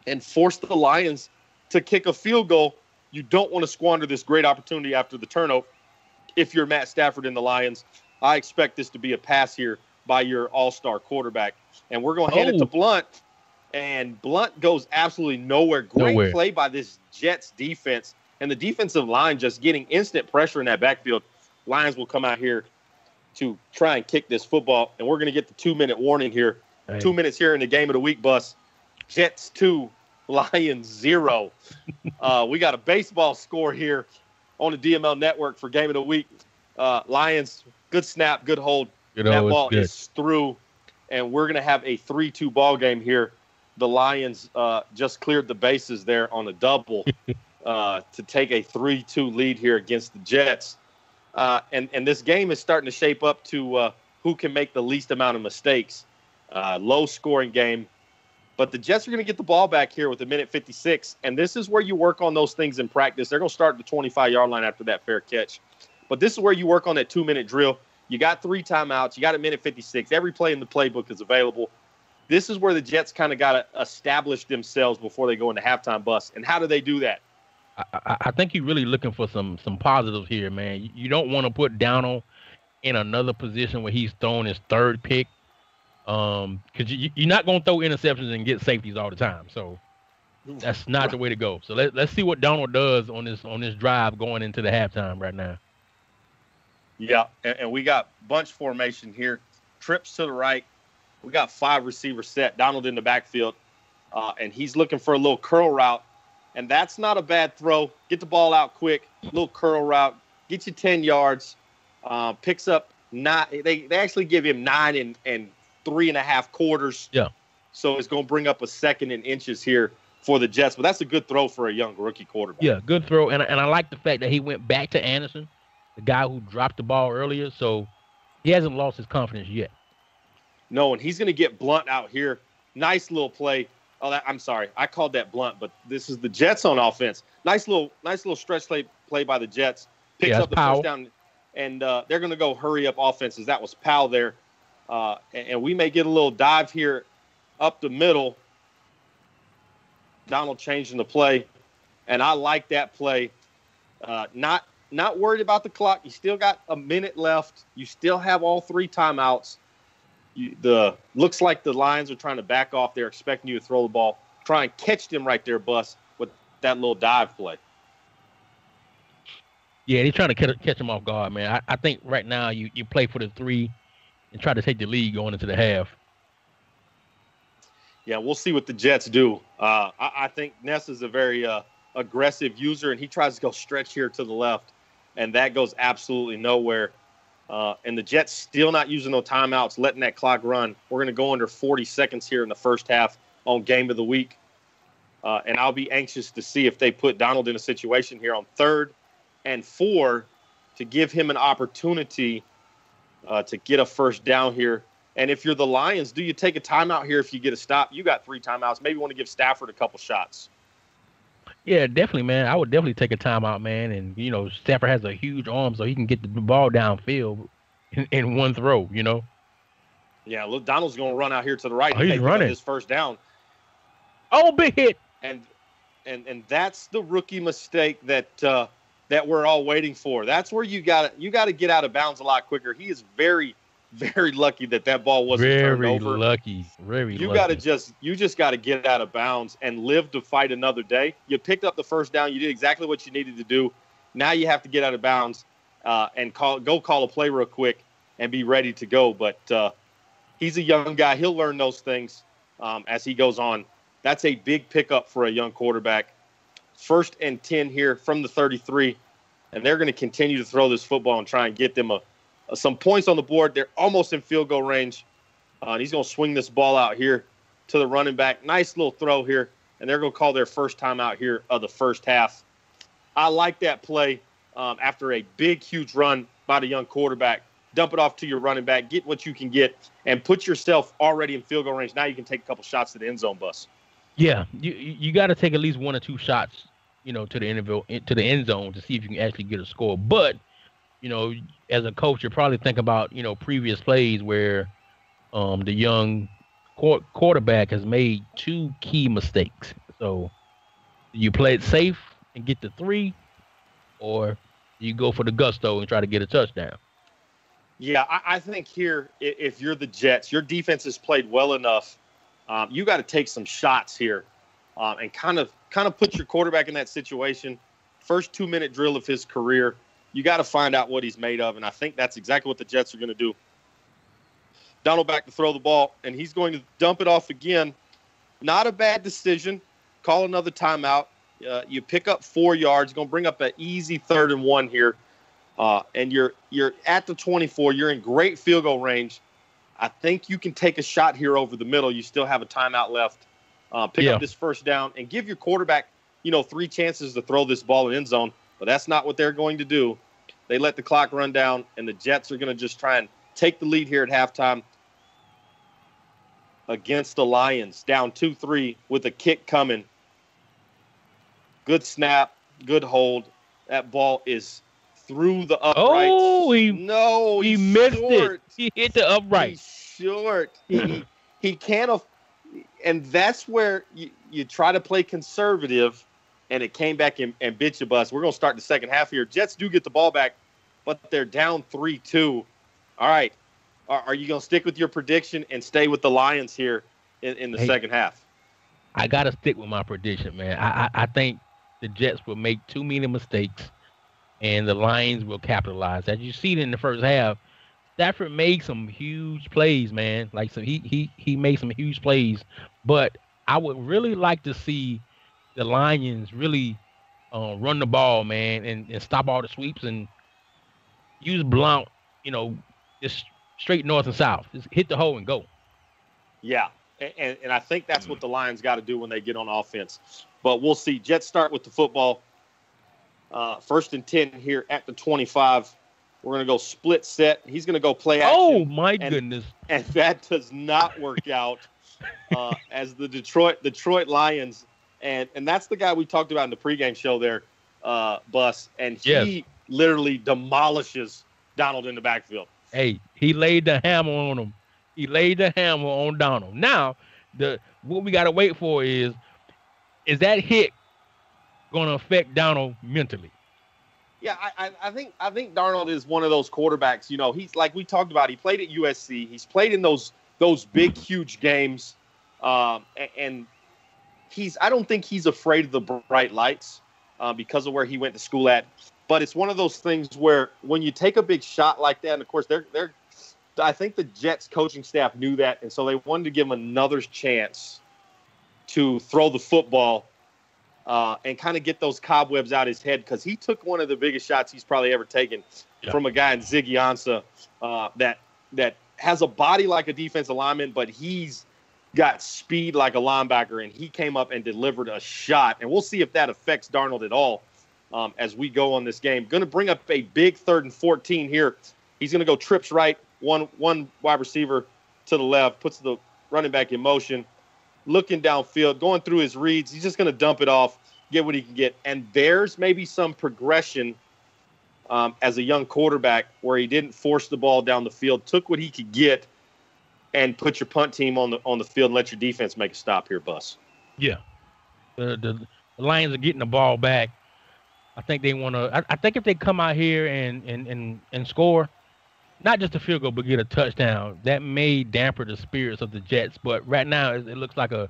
and force the Lions to kick a field goal. You don't want to squander this great opportunity after the turnover. If you're Matt Stafford and the Lions, I expect this to be a pass here by your all-star quarterback. And we're going to hand it to Blunt. And Blunt goes absolutely nowhere. Great play by this Jets defense. And the defensive line just getting instant pressure in that backfield. Lions will come out here to try and kick this football. And we're going to get the 2-minute warning here. 2 minutes here in the Game of the Week, Bus. Jets 2, Lions 0. We got a baseball score here on the DML Network for Game of the Week. Lions, good snap, good hold. That ball is through, and we're going to have a 3-2 ball game here. The Lions just cleared the bases there on a double to take a 3-2 lead here against the Jets. And this game is starting to shape up to who can make the least amount of mistakes. Low-scoring game. But the Jets are going to get the ball back here with 1:56, and this is where you work on those things in practice. They're going to start at the 25-yard line after that fair catch. But this is where you work on that 2-minute drill. You got 3 timeouts. You got 1:56. Every play in the playbook is available. This is where the Jets kind of got to establish themselves before they go into halftime, Bus. And how do they do that? I think you're really looking for some positives here, man. You don't want to put Donald in another position where he's throwing his 3rd pick. Because you're not going to throw interceptions and get safeties all the time. So that's not the way to go. So let's see what Donald does on this drive going into the halftime right now. Yeah, and we got bunch formation here. Trips to the right. We got 5 receivers set. Donald in the backfield. And he's looking for a little curl route. And that's not a bad throw. Get the ball out quick. Little curl route. Get you 10 yards. Picks up 9. They actually give him 9 and 3.5 quarters. Yeah. So it's going to bring up a 2nd and inches here for the Jets. But that's a good throw for a young rookie quarterback. Yeah, good throw. And I like the fact that he went back to Anderson, the guy who dropped the ball earlier. So he hasn't lost his confidence yet. No, and he's going to get Blunt out here. Nice little play. Oh, I'm sorry. I called that Blunt, but this is the Jets on offense. Nice little stretch play by the Jets. Picks up the first down, and they're going to go hurry up offenses. That was Powell there. And we may get a little dive here up the middle. Donald changing the play, and I like that play. Not worried about the clock. You still got a minute left. You still have all 3 timeouts. Looks like the Lions are trying to back off. They're expecting you to throw the ball. Try and catch them right there, Bus, with that little dive play. Yeah, they're trying to catch them off guard, man. I think right now you play for the 3 and try to take the lead going into the half. Yeah, we'll see what the Jets do. I think Ness is a very aggressive user, and he tries to go stretch here to the left, and that goes absolutely nowhere. And the Jets still not using no timeouts, letting that clock run. We're going to go under 40 seconds here in the first half on Game of the Week. And I'll be anxious to see if they put Donald in a situation here on 3rd and 4 to give him an opportunity to get a first down here. And if you're the Lions, do you take a timeout here if you get a stop? You got 3 timeouts. Maybe you want to give Stafford a couple shots. Yeah, definitely, man. I would definitely take a timeout, man. And, Stafford has a huge arm, so he can get the ball downfield. in one throw, you know. Yeah, look, Donald's going to run out here to the right. Oh, He he's may pick up running. this first down. Oh, big hit. And that's the rookie mistake that we're all waiting for. That's where you got to get out of bounds a lot quicker. He is very, very lucky that ball wasn't turned over. Very you lucky. You just got to get out of bounds and live to fight another day. You picked up the first down. You did exactly what you needed to do. Now you have to get out of bounds and go call a play real quick and be ready to go. But he's a young guy. He'll learn those things as he goes on. That's a big pickup for a young quarterback. 1st and 10 here from the 33, and they're going to continue to throw this football and try and get them some points on the board. They're almost in field goal range. And he's going to swing this ball out here to the running back. Nice little throw here, and they're going to call their first time out here of the first half. I like that play after a big, huge run by the young quarterback. Dump it off to your running back, get what you can get, and put yourself already in field goal range. Now you can take a couple shots to the end zone, Bus. Yeah, you got to take at least 1 or 2 shots, you know, to the end zone to see if you can actually get a score. But, you know, as a coach, you're probably thinking about, you know, previous plays where the young quarterback has made 2 key mistakes. So you play it safe and get the 3, or you go for the gusto and try to get a touchdown. Yeah, I think here, if you're the Jets, your defense has played well enough. You got to take some shots here and kind of put your quarterback in that situation. First 2-minute drill of his career. You got to find out what he's made of, and I think that's exactly what the Jets are going to do. Donald back to throw the ball, and he's going to dump it off again. Not a bad decision. Call another timeout. You pick up 4 yards. Going to bring up an easy 3rd and 1 here, and you're at the 24. You're in great field goal range. I think you can take a shot here over the middle. You still have a timeout left. Pick up this first down and give your quarterback, 3 chances to throw this ball in end zone. But that's not what they're going to do. They let the clock run down, and the Jets are going to just try and take the lead here at halftime against the Lions. Down 2-3 with a kick coming. Good snap, good hold. That ball is through the uprights. Oh, he missed it. He hit the upright. He's short. He can't. And that's where you try to play conservative, and it came back and bit you, Bus. We're going to start the second half here. Jets do get the ball back, but they're down 3-2. All right. Are you going to stick with your prediction and stay with the Lions here in the second half? I got to stick with my prediction, man. I think the Jets will make too many mistakes, and the Lions will capitalize. As you see it in the first half, Stafford made some huge plays, man. Like he made some huge plays, but I would really like to see the Lions really run the ball, man, and stop all the sweeps and use Blount, just straight north and south. Just hit the hole and go. Yeah, and I think that's what the Lions got to do when they get on offense. But we'll see. Jets start with the football. 1st and 10 here at the 25. We're going to go split set. He's going to go play action. Oh, my goodness. And that does not work out as the Detroit Lions. And that's the guy we talked about in the pregame show there, Bus. And he literally demolishes Donald in the backfield. Hey, he laid the hammer on him. He laid the hammer on Donald. Now, what we got to wait for is that hit going to affect Donald mentally? Yeah, I think Darnold is one of those quarterbacks. He's like we talked about. He played at USC. He's played in those big, huge games, and I don't think he's afraid of the bright lights because of where he went to school at. But it's one of those things where when you take a big shot like that, and of course I think the Jets coaching staff knew that, and so they wanted to give him another chance to throw the football. And kind of get those cobwebs out his head because he took one of the biggest shots he's probably ever taken from a guy in Ziggy Ansah that has a body like a defensive lineman, but he's got speed like a linebacker, and he came up and delivered a shot. And we'll see if that affects Darnold at all as we go on this game. Going to bring up a big 3rd and 14 here. He's going to go trips right, one wide receiver to the left, puts the running back in motion. Looking downfield, going through his reads. He's just going to dump it off, get what he can get. And there's maybe some progression as a young quarterback where he didn't force the ball down the field, took what he could get, and put your punt team on the field and let your defense make a stop here, Bus. Yeah. The Lions are getting the ball back. I think they want to. I think if they come out here and score, not just a field goal, but get a touchdown, that may damper the spirits of the Jets. But right now, it looks like a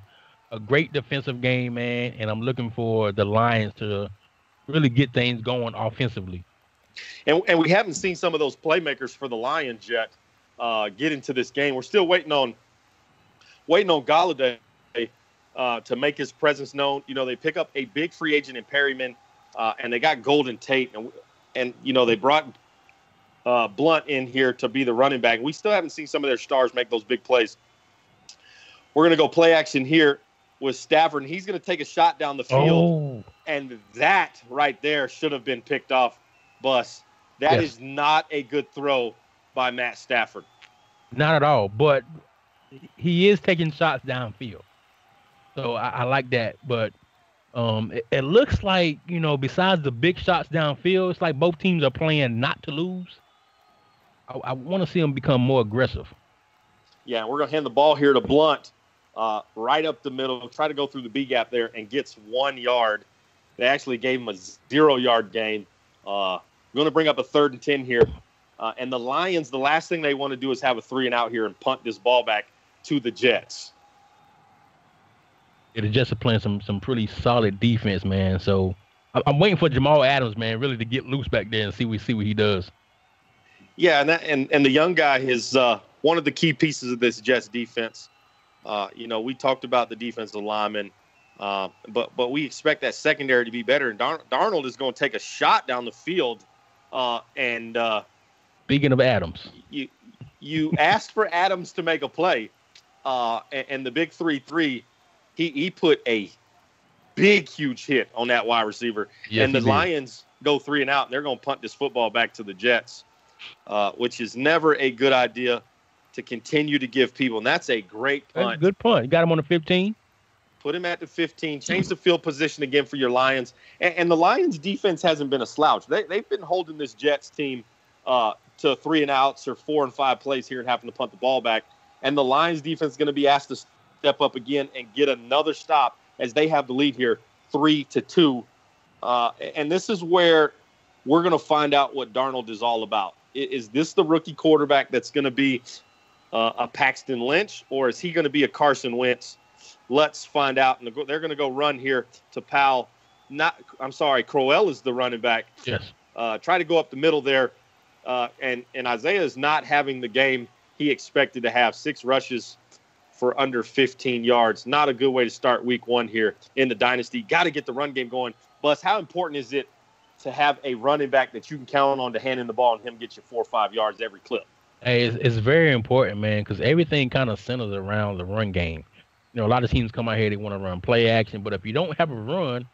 great defensive game, man. And I'm looking for the Lions to really get things going offensively. And we haven't seen some of those playmakers for the Lions yet get into this game. We're still waiting on Golladay to make his presence known. You know, they pick up a big free agent in Perryman, and they got Golden Tate, and you know, they brought Blunt in here to be the running back. We still haven't seen some of their stars make those big plays. We're going to go play action here with Stafford, and he's going to take a shot down the field. And that right there should have been picked off, Bus. That is not a good throw by Matt Stafford. Not at all, but he is taking shots downfield. So I like that, but it looks like, you know, besides the big shots downfield, it's like both teams are playing not to lose. I want to see them become more aggressive. Yeah, we're going to hand the ball here to Blunt, right up the middle, try to go through the B gap there, and gets 1 yard. They actually gave him a 0-yard gain. We're going to bring up a 3rd and 10 here. And the Lions, the last thing they want to do is have a 3-and-out here and punt this ball back to the Jets. Yeah, the Jets are playing some pretty solid defense, man. So I'm waiting for Jamal Adams, man, really to get loose back there and see what he does. Yeah, and the young guy is one of the key pieces of this Jets defense. You know, we talked about the defensive linemen, but we expect that secondary to be better. And Darnold is going to take a shot down the field. Speaking of Adams, you asked for Adams to make a play, and the big 3-3. He put a big, huge hit on that wide receiver. Yes, and the Lions go 3-and-out, and they're going to punt this football back to the Jets, which is never a good idea to continue to give people. And that's a great punt. That's a good punt. You got him on the 15. Put him at the 15. Change the field position again for your Lions. And the Lions' defense hasn't been a slouch. They've been holding this Jets team to 3-and-outs or 4 and 5 plays here and having to punt the ball back. And the Lions' defense is going to be asked to step up again and get another stop as they have the lead here, 3-2. And this is where we're going to find out what Darnold is all about. Is this the rookie quarterback that's going to be a Paxton Lynch, or is he going to be a Carson Wentz? Let's find out. And they're going to go run here to Powell. Crowell is the running back. Yes. Try to go up the middle there. And Isaiah is not having the game he expected to have. 6 rushes for under 15 yards. Not a good way to start week 1 here in the Dynasty. Got to get the run game going. Bus, how important is it to have a running back that you can count on to hand in the ball and him get you 4 or 5 yards every clip? Hey, it's very important, man, because everything kind of centers around the run game. You know, a lot of teams come out here, they want to run play action, but if you don't have a run,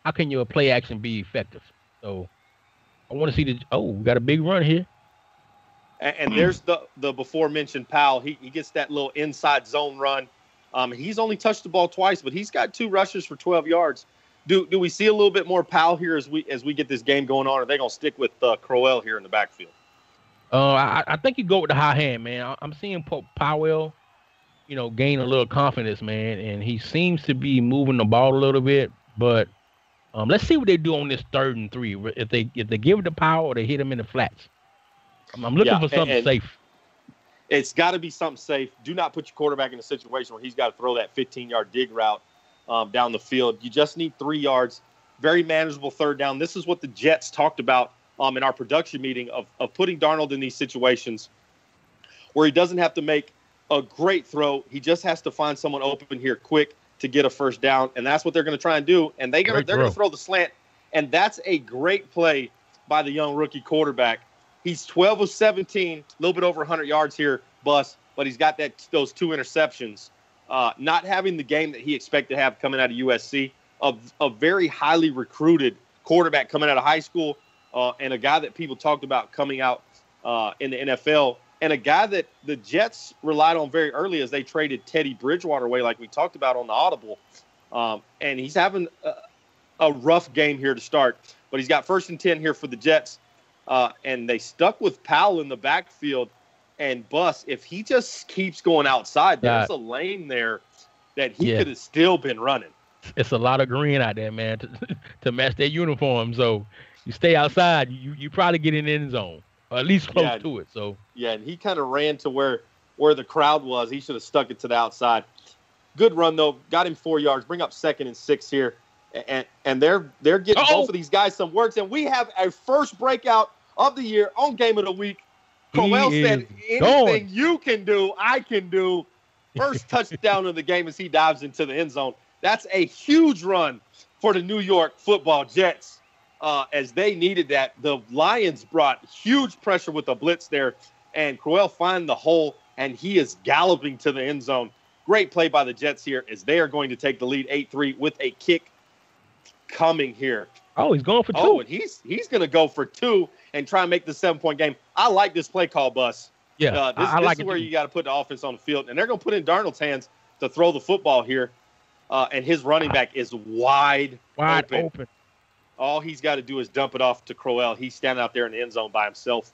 how can your play action be effective? So I want to see we got a big run here. And there's the before-mentioned Powell. He gets that little inside zone run. He's only touched the ball twice, but he's got 2 rushes for 12 yards. Do we see a little bit more Powell here as we get this game going on, or are they going to stick with Crowell here in the backfield? I think you go with the high hand, man. I'm seeing Powell, you know, gain a little confidence, man, and he seems to be moving the ball a little bit. But let's see what they do on this 3rd and 3. If they give it to Powell or they hit him in the flats. I'm looking for something safe. It's got to be something safe. Do not put your quarterback in a situation where he's got to throw that 15-yard dig route down the field. You just need 3 yards. Very manageable 3rd down. This is what the Jets talked about in our production meeting of putting Darnold in these situations where he doesn't have to make a great throw. He just has to find someone open here quick to get a 1st down, and that's what they're going to try and do. And they're going to throw the slant, and that's a great play by the young rookie quarterback. He's 12 of 17, a little bit over 100 yards here, but he's got those 2 interceptions. Not having the game that he expected to have coming out of USC, a very highly recruited quarterback coming out of high school, and a guy that people talked about coming out in the NFL, and a guy that the Jets relied on very early as they traded Teddy Bridgewater away, like we talked about on the Audible. And he's having a rough game here to start, but he's got 1st and 10 here for the Jets. and they stuck with Powell in the backfield. And Bus, if he just keeps going outside, there's a lane there that he could have still been running. It's a lot of green out there, man, to match their uniform. So you stay outside, you probably get in the end zone, or at least close to it. So and he kind of ran to where the crowd was. He should have stuck it to the outside. Good run though, got him 4 yards. Bring up 2nd and 6 here, and they're getting both of these guys some works. And we have a first breakout of the year on Game of the Week. Crowell said, "Anything you can do, I can do." First touchdown of the game as he dives into the end zone. That's a huge run for the New York Football Jets, as they needed that. The Lions brought huge pressure with the blitz there, and Crowell find the hole, and he is galloping to the end zone. Great play by the Jets here as they are going to take the lead 8-3 with a kick coming here. Oh, he's going for 2. Oh, and he's going to go for 2 and try and make the 7-point game. I like this play call, Bus. Yeah, this is where you got to put the offense on the field, and they're going to put in Darnold's hands to throw the football here. And his running back is wide open. All he's got to do is dump it off to Crowell. He's standing out there in the end zone by himself,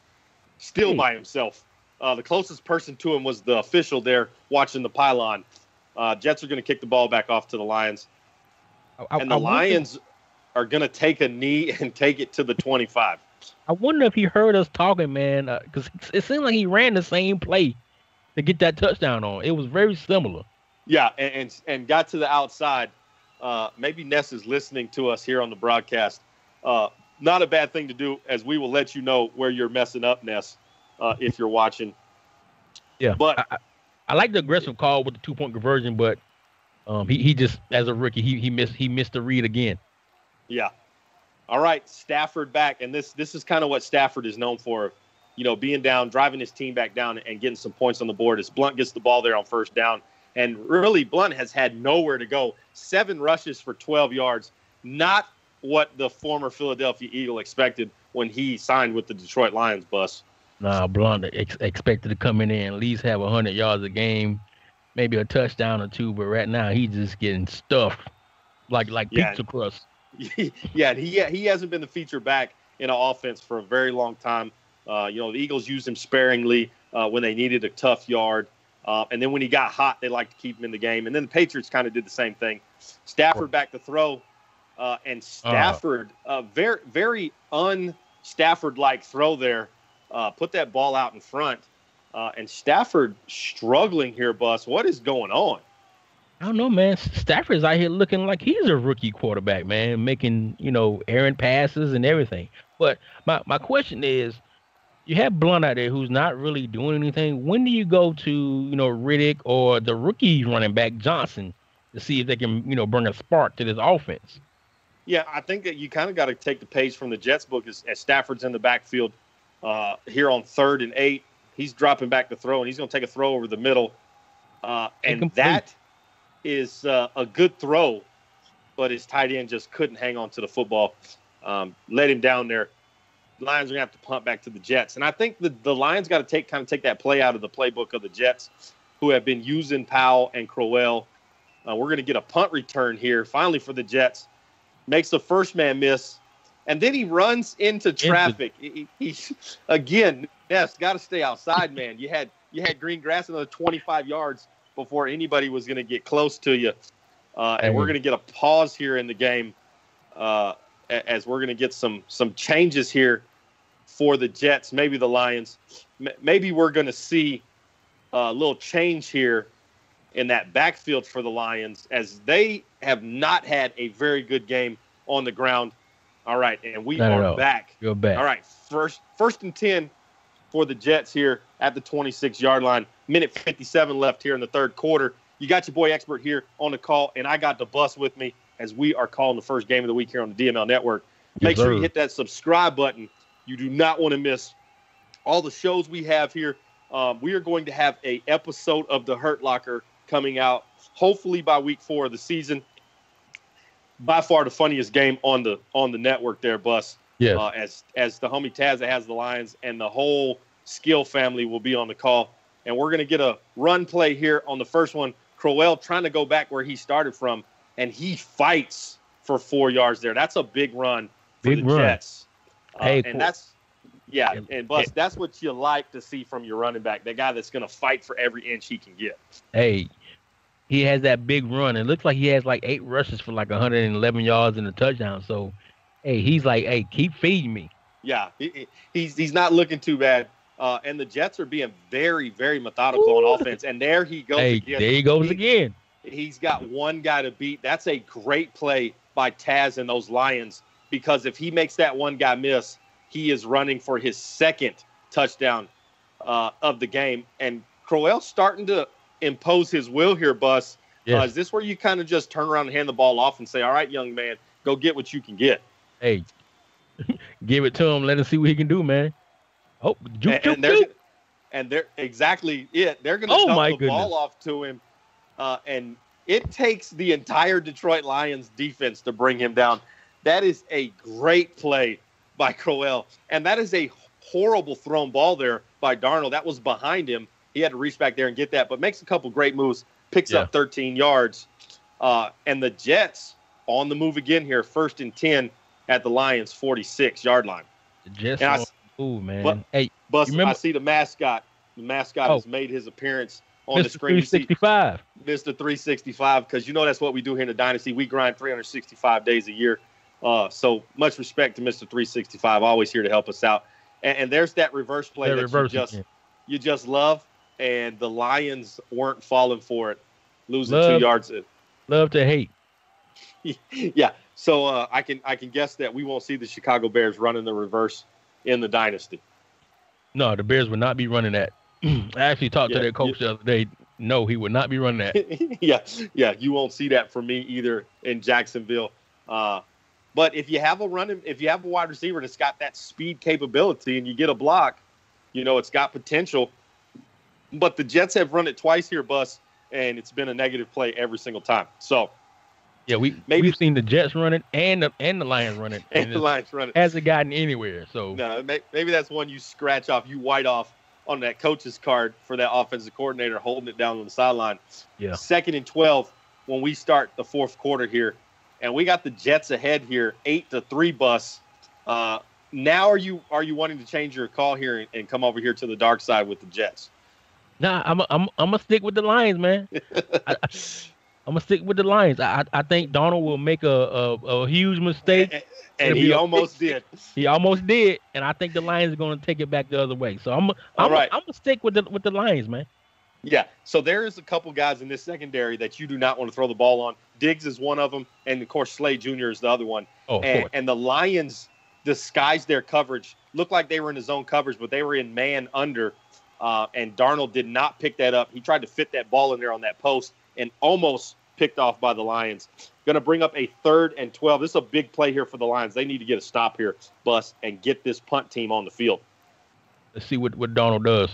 by himself. The closest person to him was the official there watching the pylon. Jets are going to kick the ball back off to the Lions. And the Lions are going to take a knee and take it to the 25. I wonder if he heard us talking, man, because it seemed like he ran the same play to get that touchdown on. It was very similar. Yeah, and got to the outside. Maybe Ness is listening to us here on the broadcast. Not a bad thing to do, as we will let you know where you're messing up, Ness, if you're watching. Yeah, but I like the aggressive call with the 2-point conversion, but he just, as a rookie, he missed the read again. Yeah. All right, Stafford back, and this is kind of what Stafford is known for, being down, driving his team back down, and getting some points on the board as Blunt gets the ball there on first down. And really, Blunt has had nowhere to go. 7 rushes for 12 yards. Not what the former Philadelphia Eagle expected when he signed with the Detroit Lions, Bus. Nah, Blunt expected to come in there and at least have 100 yards a game, maybe a touchdown or 2. But right now, he's just getting stuffed like pizza crust. Yeah, he hasn't been the feature back in an offense for a very long time. The Eagles used him sparingly when they needed a tough yard. And then when he got hot, they liked to keep him in the game. And then the Patriots kind of did the same thing. Stafford back to throw. And Stafford, very, very un-Stafford-like throw there. Put that ball out in front. And Stafford struggling here, Bus. What is going on? I don't know, man. Stafford's out here looking like he's a rookie quarterback, man, making, errant passes and everything. But my question is, you have Blunt out there who's not really doing anything. When do you go to, Riddick or the rookie running back Johnson to see if they can, bring a spark to this offense? Yeah, I think that you kind of got to take the page from the Jets book as Stafford's in the backfield here on 3rd and 8. He's dropping back to throw, and he's going to take a throw over the middle. And that is a good throw, but his tight end just couldn't hang on to the football. Let him down there. Lions are going to have to punt back to the Jets. And I think the Lions got to take that play out of the playbook of the Jets, who have been using Powell and Crowell. We're going to get a punt return here, finally, for the Jets. Makes the first man miss, and then he runs into traffic. He's again, yes, got to stay outside, man. You had green grass another 25 yards before anybody was going to get close to you. And we're going to get a pause here in the game as we're going to get some changes here for the Jets, maybe the Lions. Maybe we're going to see a little change here in that backfield for the Lions, as they have not had a very good game on the ground. All right, and we are back. You're back. All right, first and 10 for the Jets here at the 26-yard line. Minute 57 left here in the third quarter. You got your boy Expert here on the call, and I got the bus with me as we are calling the first game of the week here on the DML Network. Make sure you hit that subscribe button. You do not want to miss all the shows we have here. We are going to have a episode of The Hurt Locker coming out hopefully by week 4 of the season. By far the funniest game on the network there, Bus. Yeah. As the homie TAZZ that has the Lions and the whole Skill family will be on the call. And we're going to get a run play here on the first one. Crowell trying to go back where he started from, and he fights for 4 yards there. That's a big run for the Jets. Hey, and Yeah, and Bus, that's what you like to see from your running back, that guy that's going to fight for every inch he can get. Hey, he has that big run. It looks like he has like 8 rushes for like 111 yards and a touchdown. So, hey, he's like, hey, keep feeding me. Yeah, he's not looking too bad. And the Jets are being very, very methodical on offense. And there he goes again. There he goes again. He's got one guy to beat. That's a great play by TAZZ and those Lions, because if he makes that one guy miss, he is running for his second touchdown of the game. And Crowell's starting to impose his will here, Bus. Yes. Is this where you kind of just turn around and hand the ball off and say, all right, young man, go get what you can get? Hey, give it to him. Let him see what he can do, man. Oh, and they're exactly it. They're going to dump the ball off to him. And it takes the entire Detroit Lions defense to bring him down. That is a great play by Crowell. And that is a horrible thrown ball there by Darnold. That was behind him. He had to reach back there and get that, but makes a couple great moves, picks up 13 yards. And the Jets on the move again here, 1st and 10 at the Lions' 46-yard line. The Jets man. But I see the mascot. The mascot has made his appearance on the screen. Mr. 365. Mr. 365, because that's what we do here in the Dynasty. We grind 365 days a year. So much respect to Mr. 365, always here to help us out. And there's that reverse play you just love, and the Lions weren't falling for it, losing 2 yards. Love to hate. Yeah. So I can guess that we won't see the Chicago Bears running the reverse in the Dynasty. No, the Bears would not be running that. I actually talked to their coach the other day. No, he would not be running that. Yeah, you won't see that from me either in Jacksonville. But if you have a wide receiver that's got that speed capability and you get a block, it's got potential. But the Jets have run it twice here, Bus, and it's been a negative play every single time. So, yeah, we've seen the Jets run it and the Lions run it, and the Lions run it. Hasn't gotten anywhere. So no, maybe that's one you scratch off, you white off on that coach's card for that offensive coordinator holding it down on the sideline. Yeah. 2nd and 12 when we start the fourth quarter here, and we got the Jets ahead here, 8-3, Bus. Now are you wanting to change your call here and come over here to the dark side with the Jets? Nah, I'm gonna stick with the Lions, man. I'm gonna stick with the Lions. I think Donald will make a huge mistake, and he almost did. He almost did, and I think the Lions are gonna take it back the other way. So I'm gonna stick with the Lions, man. Yeah. So there is a couple guys in this secondary that you do not want to throw the ball on. Diggs is one of them, and of course Slade Jr. is the other one. Oh, and the Lions disguised their coverage. Looked like they were in the zone coverage, but they were in man under. And Darnold did not pick that up. He tried to fit that ball in there on that post and almost picked off by the Lions. Going to bring up a 3rd and 12. This is a big play here for the Lions. They need to get a stop here, Bus, and get this punt team on the field. Let's see what Darnold does.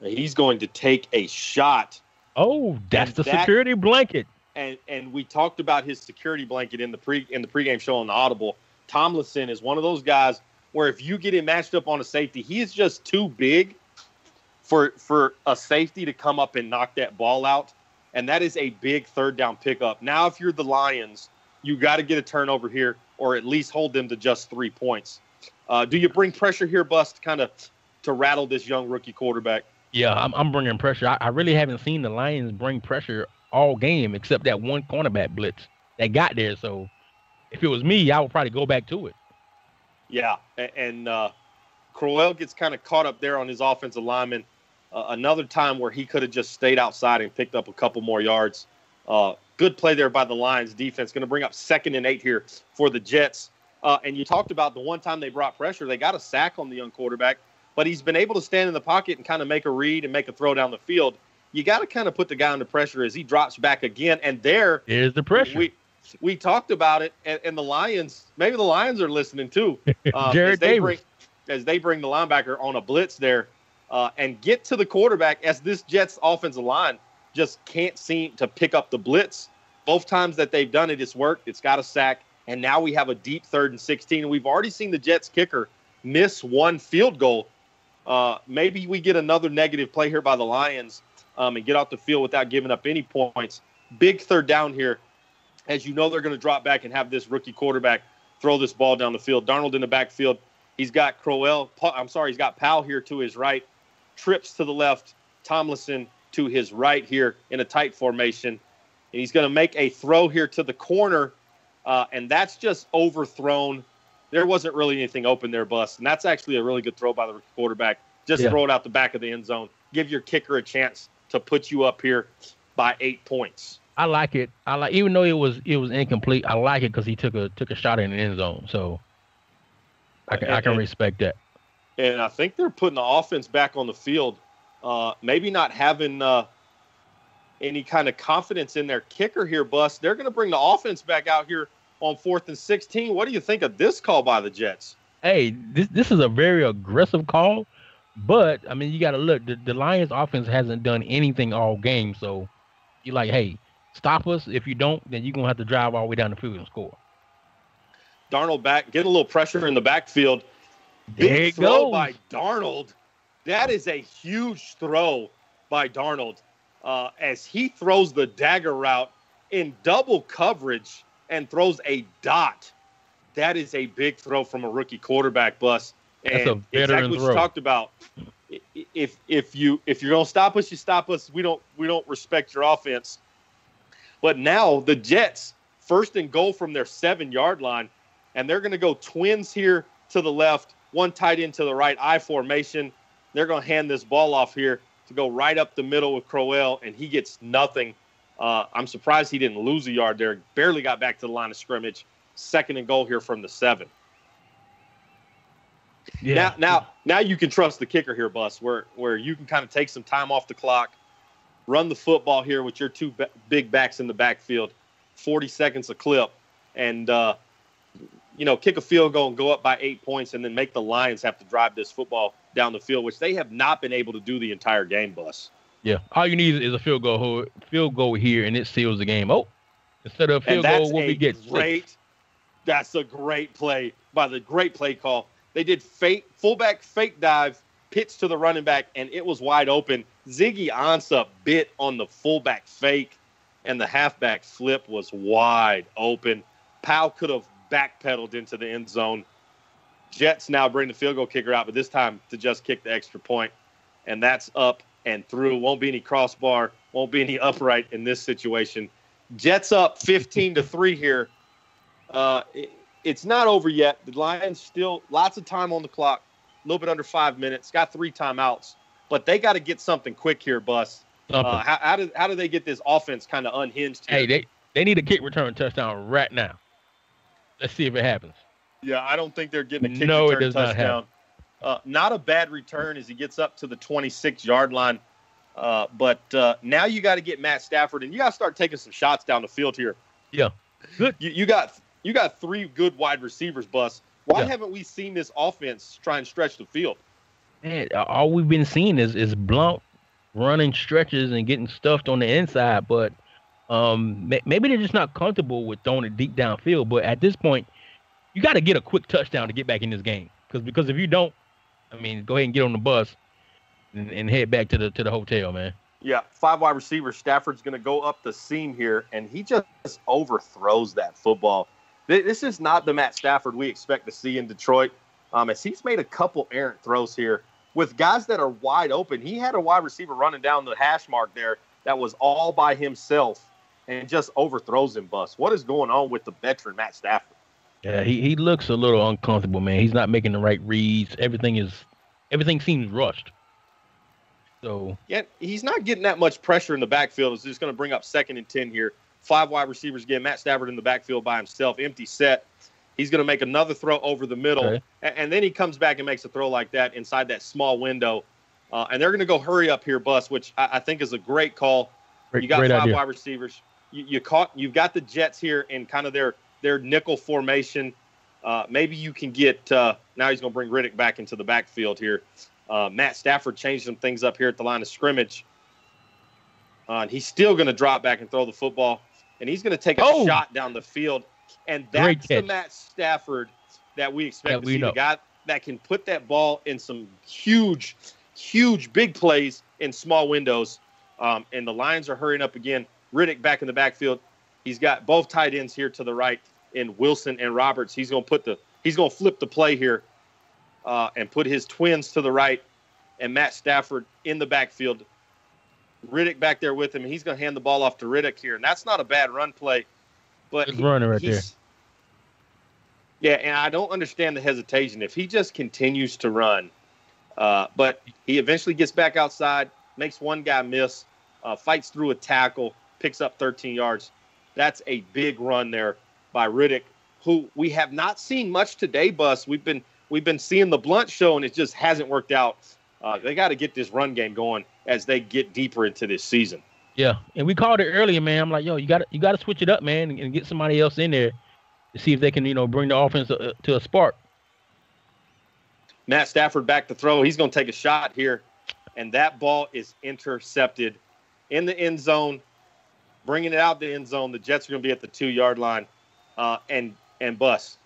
He's going to take a shot. Oh, that's the security blanket. And we talked about his security blanket in the pregame show on the Audible. Tomlinson is one of those guys where if you get him matched up on a safety, he is just too big for a safety to come up and knock that ball out. And that is a big 3rd down pickup. Now, if you're the Lions, you got to get a turnover here or at least hold them to just 3 points. Do you bring pressure here, Bus, to rattle this young rookie quarterback? Yeah, I'm bringing pressure. I really haven't seen the Lions bring pressure all game except that one cornerback blitz that got there. So if it was me, I would probably go back to it. Yeah, and Crowell gets kind of caught up there on his offensive lineman. Another time where he could have just stayed outside and picked up a couple more yards. Good play there by the Lions defense. Going to bring up 2nd and 8 here for the Jets. And you talked about the one time they brought pressure. They got a sack on the young quarterback, but he's been able to stand in the pocket and kind of make a read and make a throw down the field. You got to kind of put the guy under pressure as he drops back again. And there's the pressure. We talked about it, and the Lions, maybe the Lions are listening too. Jared Davis. As they bring the linebacker on a blitz there and get to the quarterback, as this Jets offensive line just can't seem to pick up the blitz. Both times that they've done it, it's worked. It's got a sack, and now we have a deep 3rd and 16. And we've already seen the Jets kicker miss one field goal. Maybe we get another negative play here by the Lions and get off the field without giving up any points. Big 3rd down here. As you know, they're going to drop back and have this rookie quarterback throw this ball down the field. Darnold in the backfield. He's got he's got Powell here to his right, trips to the left, Tomlinson to his right here in a tight formation. And he's going to make a throw here to the corner, and that's just overthrown. There wasn't really anything open there, Bus, and that's actually a really good throw by the quarterback. Just throw it out the back of the end zone. Give your kicker a chance to put you up here by 8 points. I like it. Even though it was incomplete, I like it because he took a shot in the end zone. So I can respect that. And I think they're putting the offense back on the field. Maybe not having any kind of confidence in their kicker here, Bus. They're going to bring the offense back out here on 4th and 16. What do you think of this call by the Jets? Hey, this is a very aggressive call, but I mean, you got to look. The Lions offense hasn't done anything all game, so you're like, hey, stop us. If you don't, then you're gonna have to drive all the way down the field and score. Darnold back, get a little pressure in the backfield. Big throw by Darnold. That is a huge throw by Darnold as he throws the dagger route in double coverage and throws a dot. That is a big throw from a rookie quarterback, Bus. And that's a veteran exactly what throw. you talked about. If you're gonna stop us, you stop us. We don't respect your offense. But now the Jets, 1st and goal from their 7-yard line, and they're gonna go twins here to the left, one tight end to the right, I formation. They're gonna hand this ball off here to go right up the middle with Crowell, and he gets nothing. I'm surprised he didn't lose a yard there. Barely got back to the line of scrimmage. 2nd and goal here from the 7. Yeah. Now you can trust the kicker here, Bus, where you can kind of take some time off the clock, run the football here with your two big backs in the backfield, 40 seconds a clip, and kick a field goal and go up by 8 points, and then make the Lions have to drive this football down the field, which they have not been able to do the entire game, Bus. Yeah, all you need is a field goal here, and it seals the game. Oh, instead of field goal, what we get? That's a great play by the great play call. They did fullback fake dive, pitch to the running back, and it was wide open. Ziggy Ansah bit on the fullback fake, and the halfback flip was wide open. Powell could have backpedaled into the end zone. Jets now bring the field goal kicker out, but this time to just kick the extra point, and that's up and through. Won't be any crossbar, won't be any upright in this situation. Jets up 15-3 here. It's not over yet. The Lions still lots of time on the clock, a little bit under 5 minutes, got 3 timeouts, but they got to get something quick here, Bus. How do they get this offense kind of unhinged here? Hey, they need a kick return touchdown right now. Let's see if it happens. Yeah, I don't think they're getting a kick return touchdown. Not a bad return as he gets up to the 26-yard line. But now you got to get Matt Stafford, and you got to start taking some shots down the field here. Yeah. Good. You got 3 good wide receivers, Bus. Why haven't we seen this offense try and stretch the field? Man, all we've been seeing is Blount running stretches and getting stuffed on the inside, but maybe they're just not comfortable with throwing it deep downfield. But at this point, you got to get a quick touchdown to get back in this game. Because if you don't, I mean, go ahead and get on the bus and head back to the hotel, man. Yeah, 5 wide receivers. Stafford's going to go up the seam here, and he just overthrows that football. This is not the Matt Stafford we expect to see in Detroit. As he's made a couple errant throws here with guys that are wide open. He had a wide receiver running down the hash mark there that was all by himself and just overthrows him, Bus. What is going on with the veteran Matt Stafford? Yeah, he looks a little uncomfortable, man. He's not making the right reads. Everything seems rushed. So yeah, he's not getting that much pressure in the backfield. It's just going to bring up 2nd and 10 here. 5 wide receivers again. Matt Stafford in the backfield by himself, empty set. He's going to make another throw over the middle, okay. And then he comes back and makes a throw like that inside that small window. And they're going to go hurry up here, Bus, which I think is a great call. You got 5 idea. wide receivers. You've got the Jets here in kind of their nickel formation. Maybe you can get now he's going to bring Riddick back into the backfield here. Matt Stafford changed some things up here at the line of scrimmage. And he's still going to drop back and throw the football. And he's going to take a shot down the field. And that's the Matt Stafford that we expect to see. The guy that can put that ball in some huge, big plays in small windows. And the Lions are hurrying up again. Riddick back in the backfield. He's got both tight ends here to the right in Wilson and Roberts. He's going to flip the play here. and put his twins to the right and Matt Stafford in the backfield. Riddick back there with him, and he's going to hand the ball off to Riddick here. And that's not a bad run play. But Good running right there. Yeah, and I don't understand the hesitation. If he just continues to run, but he eventually gets back outside, makes one guy miss, fights through a tackle, picks up 13 yards. That's a big run there by Riddick, who we have not seen much today, Bus. We've been seeing the Blunt show, and it just hasn't worked out. They got to get this run game going as they get deeper into this season. Yeah, and we called it earlier, man. I'm like, yo, you got to switch it up, man, and get somebody else in there to see if they can, bring the offense to a spark. Matt Stafford back to throw. He's going to take a shot here, and that ball is intercepted in the end zone. Bringing it out the end zone, the Jets are going to be at the 2-yard line, and Bus.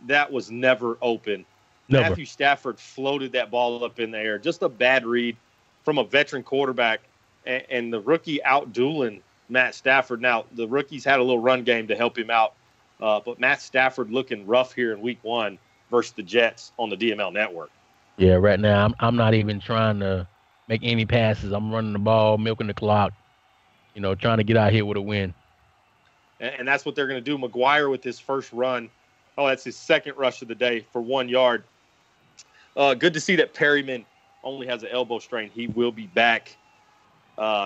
That was never open. Never. Matthew Stafford floated that ball up in the air. Just a bad read from a veteran quarterback, and the rookie out-dueling Matt Stafford. Now, the rookies had a little run game to help him out, but Matt Stafford looking rough here in week 1 versus the Jets on the DML network. Yeah, right now I'm not even trying to make any passes. I'm running the ball, milking the clock, trying to get out here with a win. And that's what they're going to do. McGuire with his first run. Oh, that's his second rush of the day for 1 yard. Good to see that Perryman only has an elbow strain. He will be back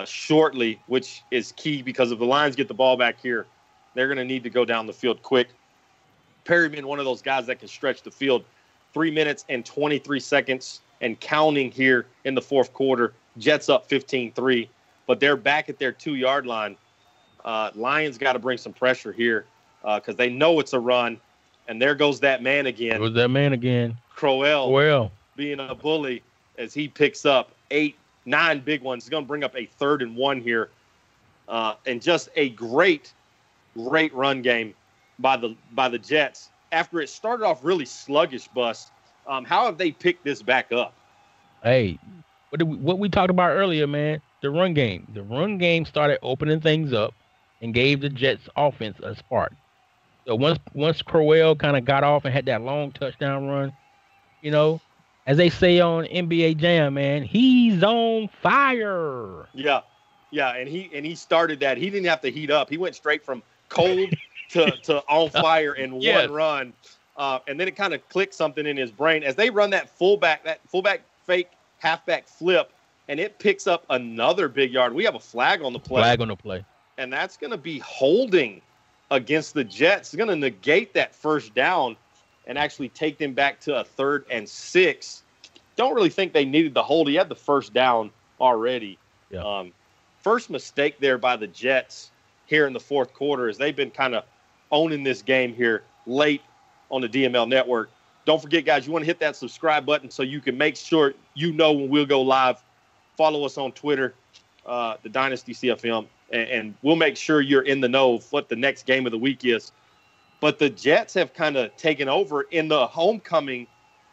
shortly, which is key because if the Lions get the ball back here, they're going to need to go down the field quick. Perryman, one of those guys that can stretch the field. 3 minutes and 23 seconds and counting here in the fourth quarter. Jets up 15-3, but they're back at their 2-yard line. Lions got to bring some pressure here because they know it's a run. And there goes that man again. It was that man again. Crowell being a bully as he picks up 8-9 big ones. He's going to bring up a 3rd and 1 here. And just a great run game by the Jets. After it started off really sluggish, Bus, how have they picked this back up? Hey, what we talked about earlier, man, the run game. The run game started opening things up and gave the Jets offense a spark. So once Crowell kind of got off and had that long touchdown run, as they say on NBA Jam, man, he's on fire. Yeah, and he started that. He didn't have to heat up. He went straight from cold to on fire in one run. And then it kind of clicked something in his brain as they run that fullback fake halfback flip, and it picks up another big yard. We have a flag on the play. And that's going to be holding against the Jets. It's going to negate that first down and actually take them back to a 3rd and 6. Don't really think they needed the hold. He had the first down already. Yeah. First mistake there by the Jets here in the fourth quarter as they've been kind of owning this game here late on the DML network. Don't forget, guys, you want to hit that subscribe button so you can make sure when we'll go live. Follow us on Twitter, the Dynasty CFM, and we'll make sure you're in the know of what the next game of the week is. But the Jets have kind of taken over in the homecoming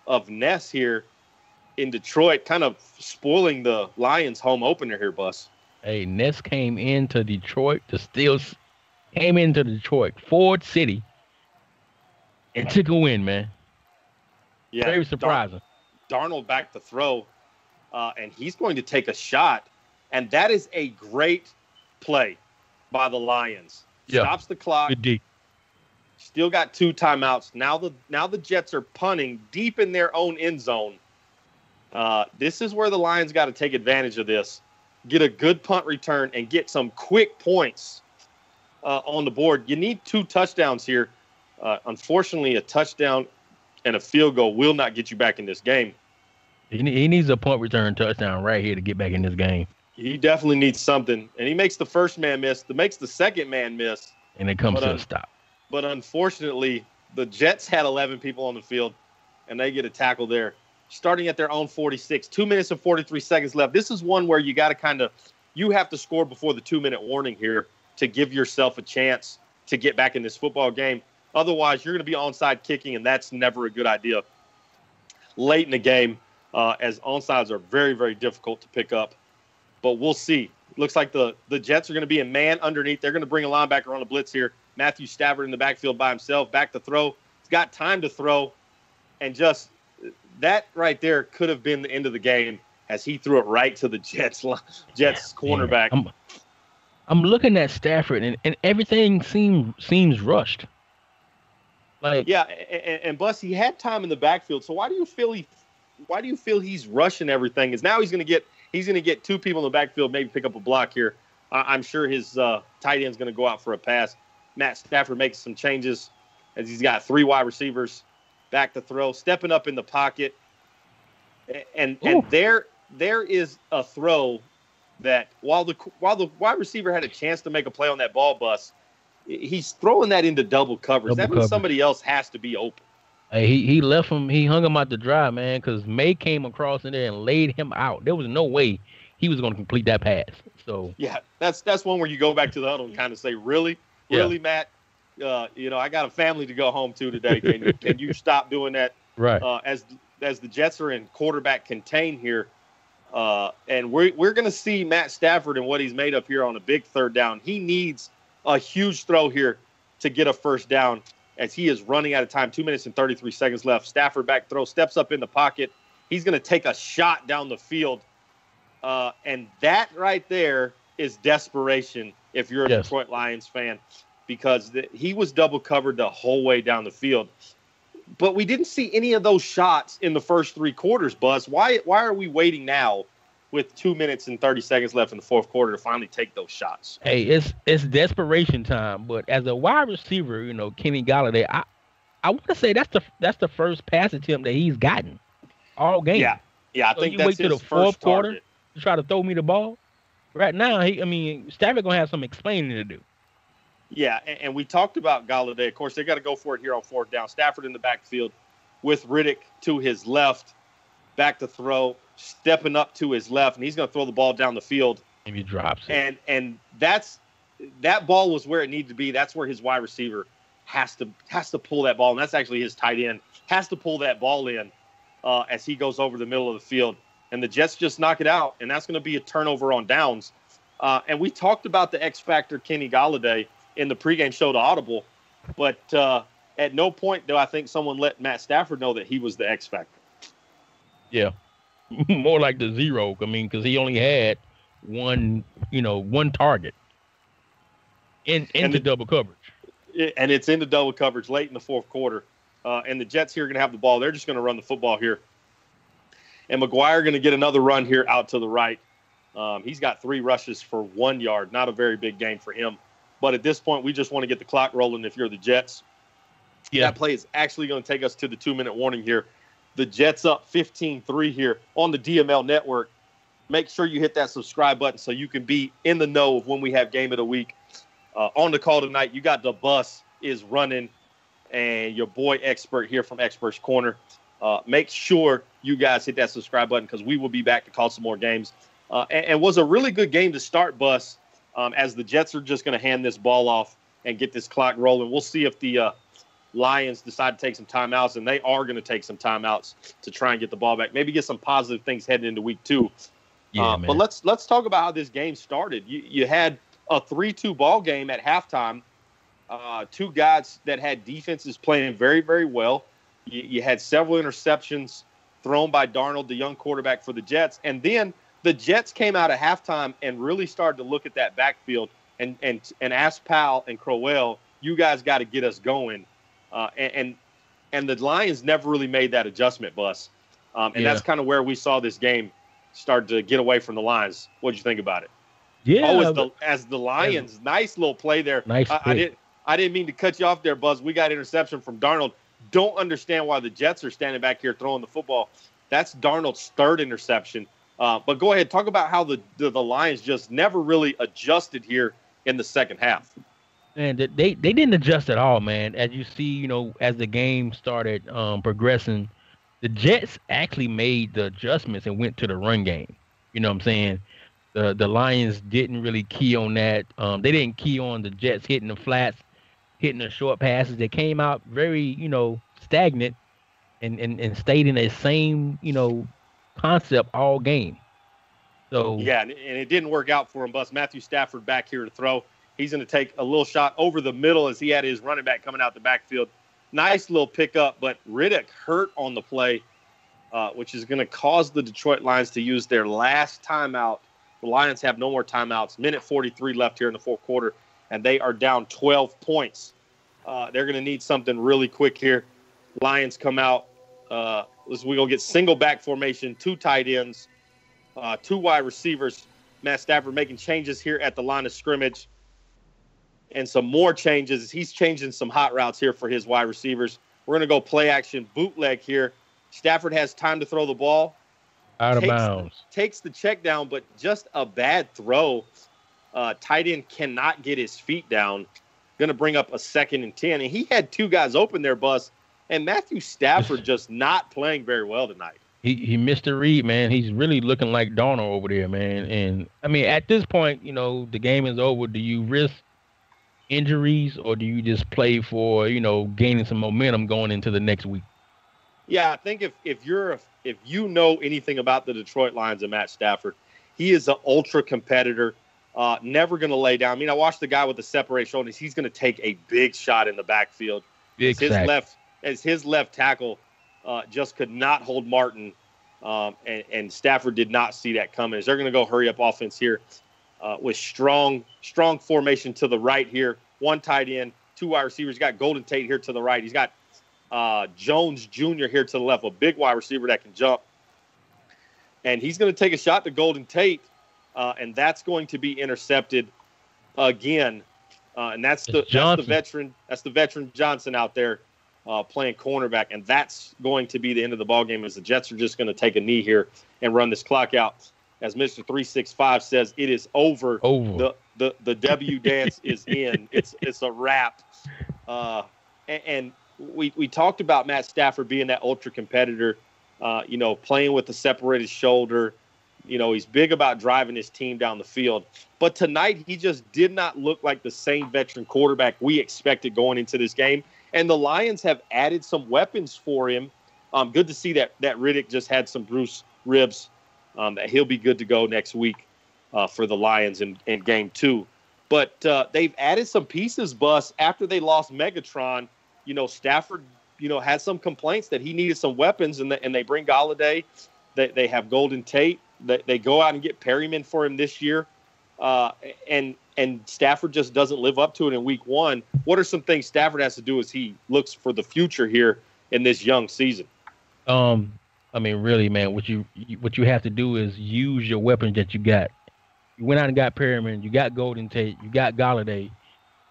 of Ness here in Detroit, kind of spoiling the Lions' home opener here, Bus. Hey, Ness came into Detroit Ford City, and took a win, man. Yeah, very surprising. Darnold back to throw, and he's going to take a shot, and that is a great play by the Lions. Yeah. Stops the clock. Good D. Still got 2 timeouts. Now the Jets are punting deep in their own end zone. This is where the Lions got to take advantage of this. Get a good punt return and get some quick points on the board. You need 2 touchdowns here. Unfortunately, a touchdown and a field goal will not get you back in this game. He needs a punt return touchdown right here to get back in this game. He definitely needs something. And he makes the first man miss. Makes the second man miss. And it comes to a stop. But unfortunately, the Jets had 11 people on the field, and they get a tackle there. Starting at their own 46, 2 minutes and 43 seconds left. This is one where you got to you have to score before the 2-minute warning here to give yourself a chance to get back in this football game. Otherwise, you're going to be onside kicking, and that's never a good idea late in the game, as onsides are very, very difficult to pick up. But we'll see. Looks like the Jets are going to be a man underneath. They're going to bring a linebacker on the blitz here. Matthew Stafford in the backfield by himself, back to throw. He's got time to throw, and just that right there could have been the end of the game as he threw it right to the Jets cornerback. Man, I'm looking at Stafford, and everything seems rushed. Like, yeah, and Bus, he had time in the backfield. So why do you feel he's rushing everything? Is now he's going to get two people in the backfield, maybe pick up a block here. I'm sure his tight end's going to go out for a pass. Matt Stafford makes some changes as he's got three wide receivers back to throw, stepping up in the pocket, and there is a throw that while the wide receiver had a chance to make a play on that ball, Bus, he's throwing that into double coverage. That means somebody else has to be open. Hey, he left him. He hung him out to dry, man, because May came across in there and laid him out. There was no way he was going to complete that pass. So yeah, that's one where you go back to the huddle and kind of say, really, Matt. I got a family to go home to today. Can you stop doing that? Right. As the Jets are in quarterback contain here, and we're going to see Matt Stafford and what he's made of here on a big third down. He needs a huge throw here to get a first down as he is running out of time. 2 minutes and 33 seconds left. Stafford back throw, steps up in the pocket. He's going to take a shot down the field. And that right there is desperation if you're a Detroit Lions fan, because he was double covered the whole way down the field. But we didn't see any of those shots in the first three quarters, Buzz. Why are we waiting now with 2 minutes and 30 seconds left in the fourth quarter to finally take those shots? Hey, it's desperation time. But as a wide receiver, Kenny Golladay, I want to say that's the first pass attempt that he's gotten all game. Yeah, I think that's his first target. You wait to the fourth quarter to try to throw me the ball. Right now, Stafford gonna have some explaining to do. Yeah, and we talked about Golladay. Of course, they got to go for it here on fourth down. Stafford in the backfield with Riddick to his left, back to throw, stepping up to his left, and he's going to throw the ball down the field. And he drops it. And that ball was where it needed to be. That's where his wide receiver has to pull that ball, and that's actually his tight end, has to pull that ball in as he goes over the middle of the field. And the Jets just knock it out, and that's going to be a turnover on downs. And we talked about the X Factor Kenny Golladay in the pregame show to Audible, but at no point do I think someone let Matt Stafford know that he was the X Factor. Yeah, more like the zero. Because he only had one target into double coverage. And it's into double coverage late in the fourth quarter. And the Jets here are going to have the ball. They're just going to run the football here. And McGuire going to get another run here out to the right. He's got 3 rushes for 1 yard. Not a very big game for him. But at this point, we just want to get the clock rolling if you're the Jets. Yeah. That play is actually going to take us to the 2-minute warning here. The Jets up 15-3 here on the DML network. Make sure you hit that subscribe button so you can be in the know of when we have Game of the Week. On the call tonight, you got the bus is running and your boy Expert here from Expert's Corner. Make sure you guys hit that subscribe button because we will be back to call some more games. And was a really good game to start, Bus, as the Jets are just going to hand this ball off and get this clock rolling. We'll see if the Lions decide to take some timeouts, and they are going to take some timeouts to try and get the ball back. Maybe get some positive things heading into week 2. Yeah, but let's talk about how this game started. You had a 3-2 ball game at halftime. 2 guys that had defenses playing very, very well. You had several interceptions thrown by Darnold, the young quarterback for the Jets. And then the Jets came out at halftime and really started to look at that backfield and ask Powell and Crowell, you guys got to get us going. And the Lions never really made that adjustment, Bus. That's kind of where we saw this game start to get away from the Lions. What'd you think about it? Yeah. As the Lions, nice little play there. Nice play. I didn't mean to cut you off there, Buzz. We got interception from Darnold. Don't understand why the Jets are standing back here throwing the football. That's Darnold's 3rd interception. But go ahead, talk about how the Lions just never really adjusted here in the second half. Man, they didn't adjust at all, man. As you see, as the game started progressing, the Jets actually made the adjustments and went to the run game. You know what I'm saying? The Lions didn't really key on that. They didn't key on the Jets hitting the flats, hitting the short passes. They came out very, stagnant and stayed in the same, concept all game. So yeah, and it didn't work out for him, Bus. Matthew Stafford back here to throw. He's going to take a little shot over the middle as he had his running back coming out the backfield. Nice little pickup, but Riddick hurt on the play. which is going to cause the Detroit Lions to use their last timeout. The Lions have no more timeouts. Minute 43 left here in the fourth quarter, and they are down 12 points. They're going to need something really quick here. Lions come out. We're going to get single back formation, 2 tight ends, 2 wide receivers. Matt Stafford making changes here at the line of scrimmage, and some more changes. He's changing some hot routes here for his wide receivers. We're going to go play action bootleg here. Stafford has time to throw the ball. Out of bounds. Takes the check down, but just a bad throw. Tight end cannot get his feet down. Going to bring up a 2nd and 10. And he had 2 guys open there, Bus. And Matthew Stafford just not playing very well tonight. He missed a read, man. He's really looking like Donner over there, man. And, I mean, at this point, you know, the game is over. Do you risk injuries or do you just play for, you know, gaining some momentum going into the next week? Yeah, I think if you know anything about the Detroit Lions and Matt Stafford, he is an ultra competitor, never going to lay down. I mean, I watched the guy with the separated shoulders. He's going to take a big shot in the backfield. As his left tackle just could not hold Martin, and Stafford did not see that coming. As they're going to go hurry up offense here with strong formation to the right here. 1 tight end, 2 wide receivers. You got Golden Tate here to the right. He's got Jones Jr. here to the left, a big wide receiver that can jump. And he's going to take a shot to Golden Tate, and that's going to be intercepted again. And that's the veteran Johnson out there playing cornerback, and that's going to be the end of the ballgame as the Jets are just going to take a knee here and run this clock out. As Mr. 365 says, it is over. The W dance is in. It's a wrap. And we talked about Matt Stafford being that ultra competitor, you know, playing with the separated shoulder. You know, he's big about driving his team down the field. But tonight he just did not look like the same veteran quarterback we expected going into this game. And the Lions have added some weapons for him. Good to see that Riddick just had some bruised ribs. That he'll be good to go next week for the Lions in game 2. But they've added some pieces, Bus, after they lost Megatron. You know, Stafford, you know, had some complaints that he needed some weapons, and they bring Galladay. They have Golden Tate. They go out and get Perryman for him this year. And Stafford just doesn't live up to it in week 1. What are some things Stafford has to do as he looks for the future here in this young season? I mean, really, man, what you have to do is use your weapons that you got. You went out and got Perryman. You got Golden Tate. You got Galladay.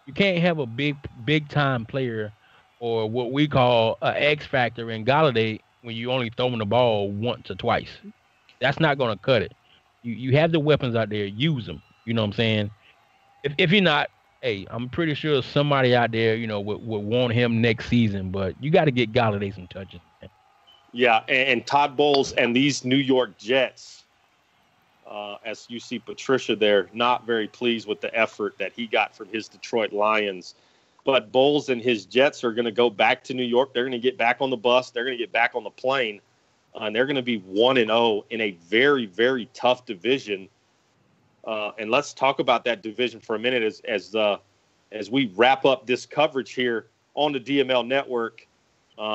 You can't have a big time player or what we call an X factor in Galladay when you only throw him the ball once or twice. That's not going to cut it. You have the weapons out there. Use them. You know what I'm saying? If you're not, hey, I'm pretty sure somebody out there, you know, would want him next season. But you got to get Galladay some touches, man. Yeah, and Todd Bowles and these New York Jets, as you see Patricia there, not very pleased with the effort that he got from his Detroit Lions. But Bowles and his Jets are going to go back to New York. They're going to get back on the bus. They're going to get back on the plane. And they're going to be 1-0 in a very, very tough division. And let's talk about that division for a minute as we wrap up this coverage here on the DML Network.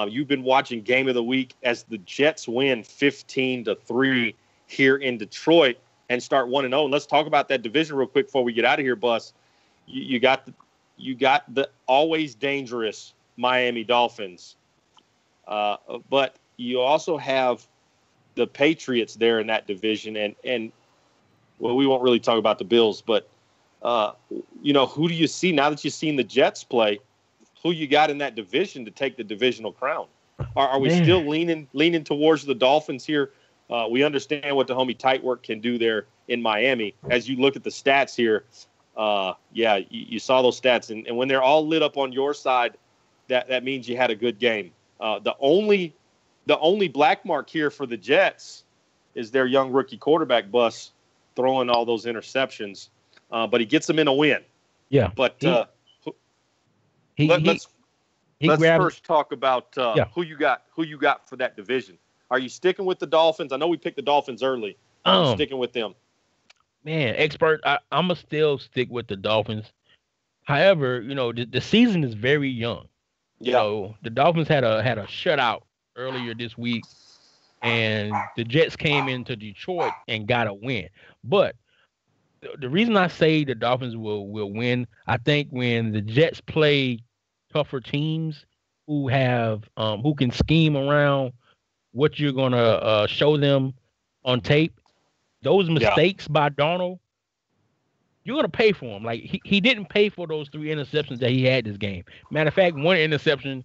You've been watching Game of the Week as the Jets win 15-3 here in Detroit and start 1-0. And let's talk about that division real quick before we get out of here, Bus. You got the always dangerous Miami Dolphins, but you also have the Patriots there in that division, and well, we won't really talk about the Bills, but you know, who do you see now that you've seen the Jets play? Who you got in that division to take the divisional crown? Are we still leaning towards the Dolphins here? We understand what the homie Tightwork can do there in Miami. As you look at the stats here, you saw those stats, and when they're all lit up on your side, that means you had a good game. The only black mark here for the Jets is their young rookie quarterback Bus throwing all those interceptions, but he gets them in a win. Yeah, but let's first talk about who you got for that division. Are you sticking with the Dolphins? I know we picked the Dolphins early. Are you sticking with them? Man, expert, I'm going to still stick with the Dolphins. However, you know, the season is very young. Yeah. So the Dolphins had a shutout earlier this week. and the Jets came into Detroit and got a win. But the reason I say the Dolphins will win, I think when the Jets play tougher teams who have who can scheme around what you're gonna show them on tape, those mistakes by Darnold, you're gonna pay for them. Like he didn't pay for those 3 interceptions that he had this game. Matter of fact, one interception,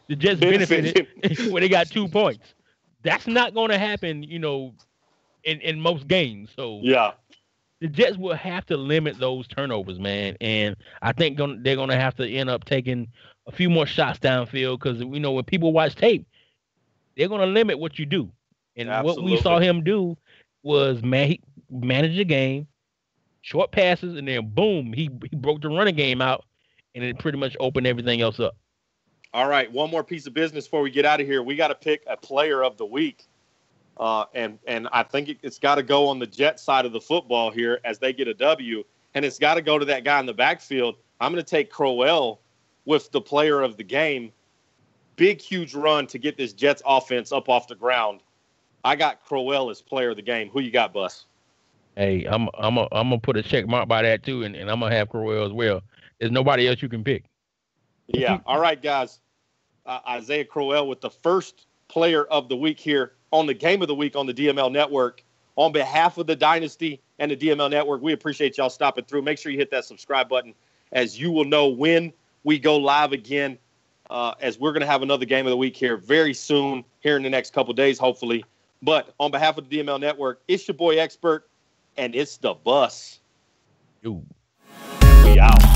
the Jets benefited when they got 2 points. That's not gonna happen, in most games. So the Jets will have to limit those turnovers, man. And I think they're gonna have to end up taking a few more shots downfield because when people watch tape, they're gonna limit what you do. And what we saw him do was he managed the game. Short passes, and then boom, he broke the running game out, and it pretty much opened everything else up. All right, one more piece of business before we get out of here. We got to pick a player of the week, and I think it's got to go on the Jets side of the football here as they get a W, and it's got to go to that guy in the backfield. I'm going to take Crowell with the player of the game. Big, huge run to get this Jets offense up off the ground. I got Crowell as player of the game. Who you got, Bus? Hey, I'm gonna put a check mark by that too, and I'm gonna have Crowell as well. There's nobody else you can pick. Yeah. All right, guys. Isaiah Crowell with the first player of the week here on the Game of the Week on the DML Network. On behalf of the Dynasty and the DML Network, we appreciate y'all stopping through. Make sure you hit that subscribe button, as you will know when we go live again. As we're gonna have another Game of the Week here very soon, here in the next couple days, hopefully. But on behalf of the DML Network, it's your boy Expert. And it's the Bus. Ooh. We out.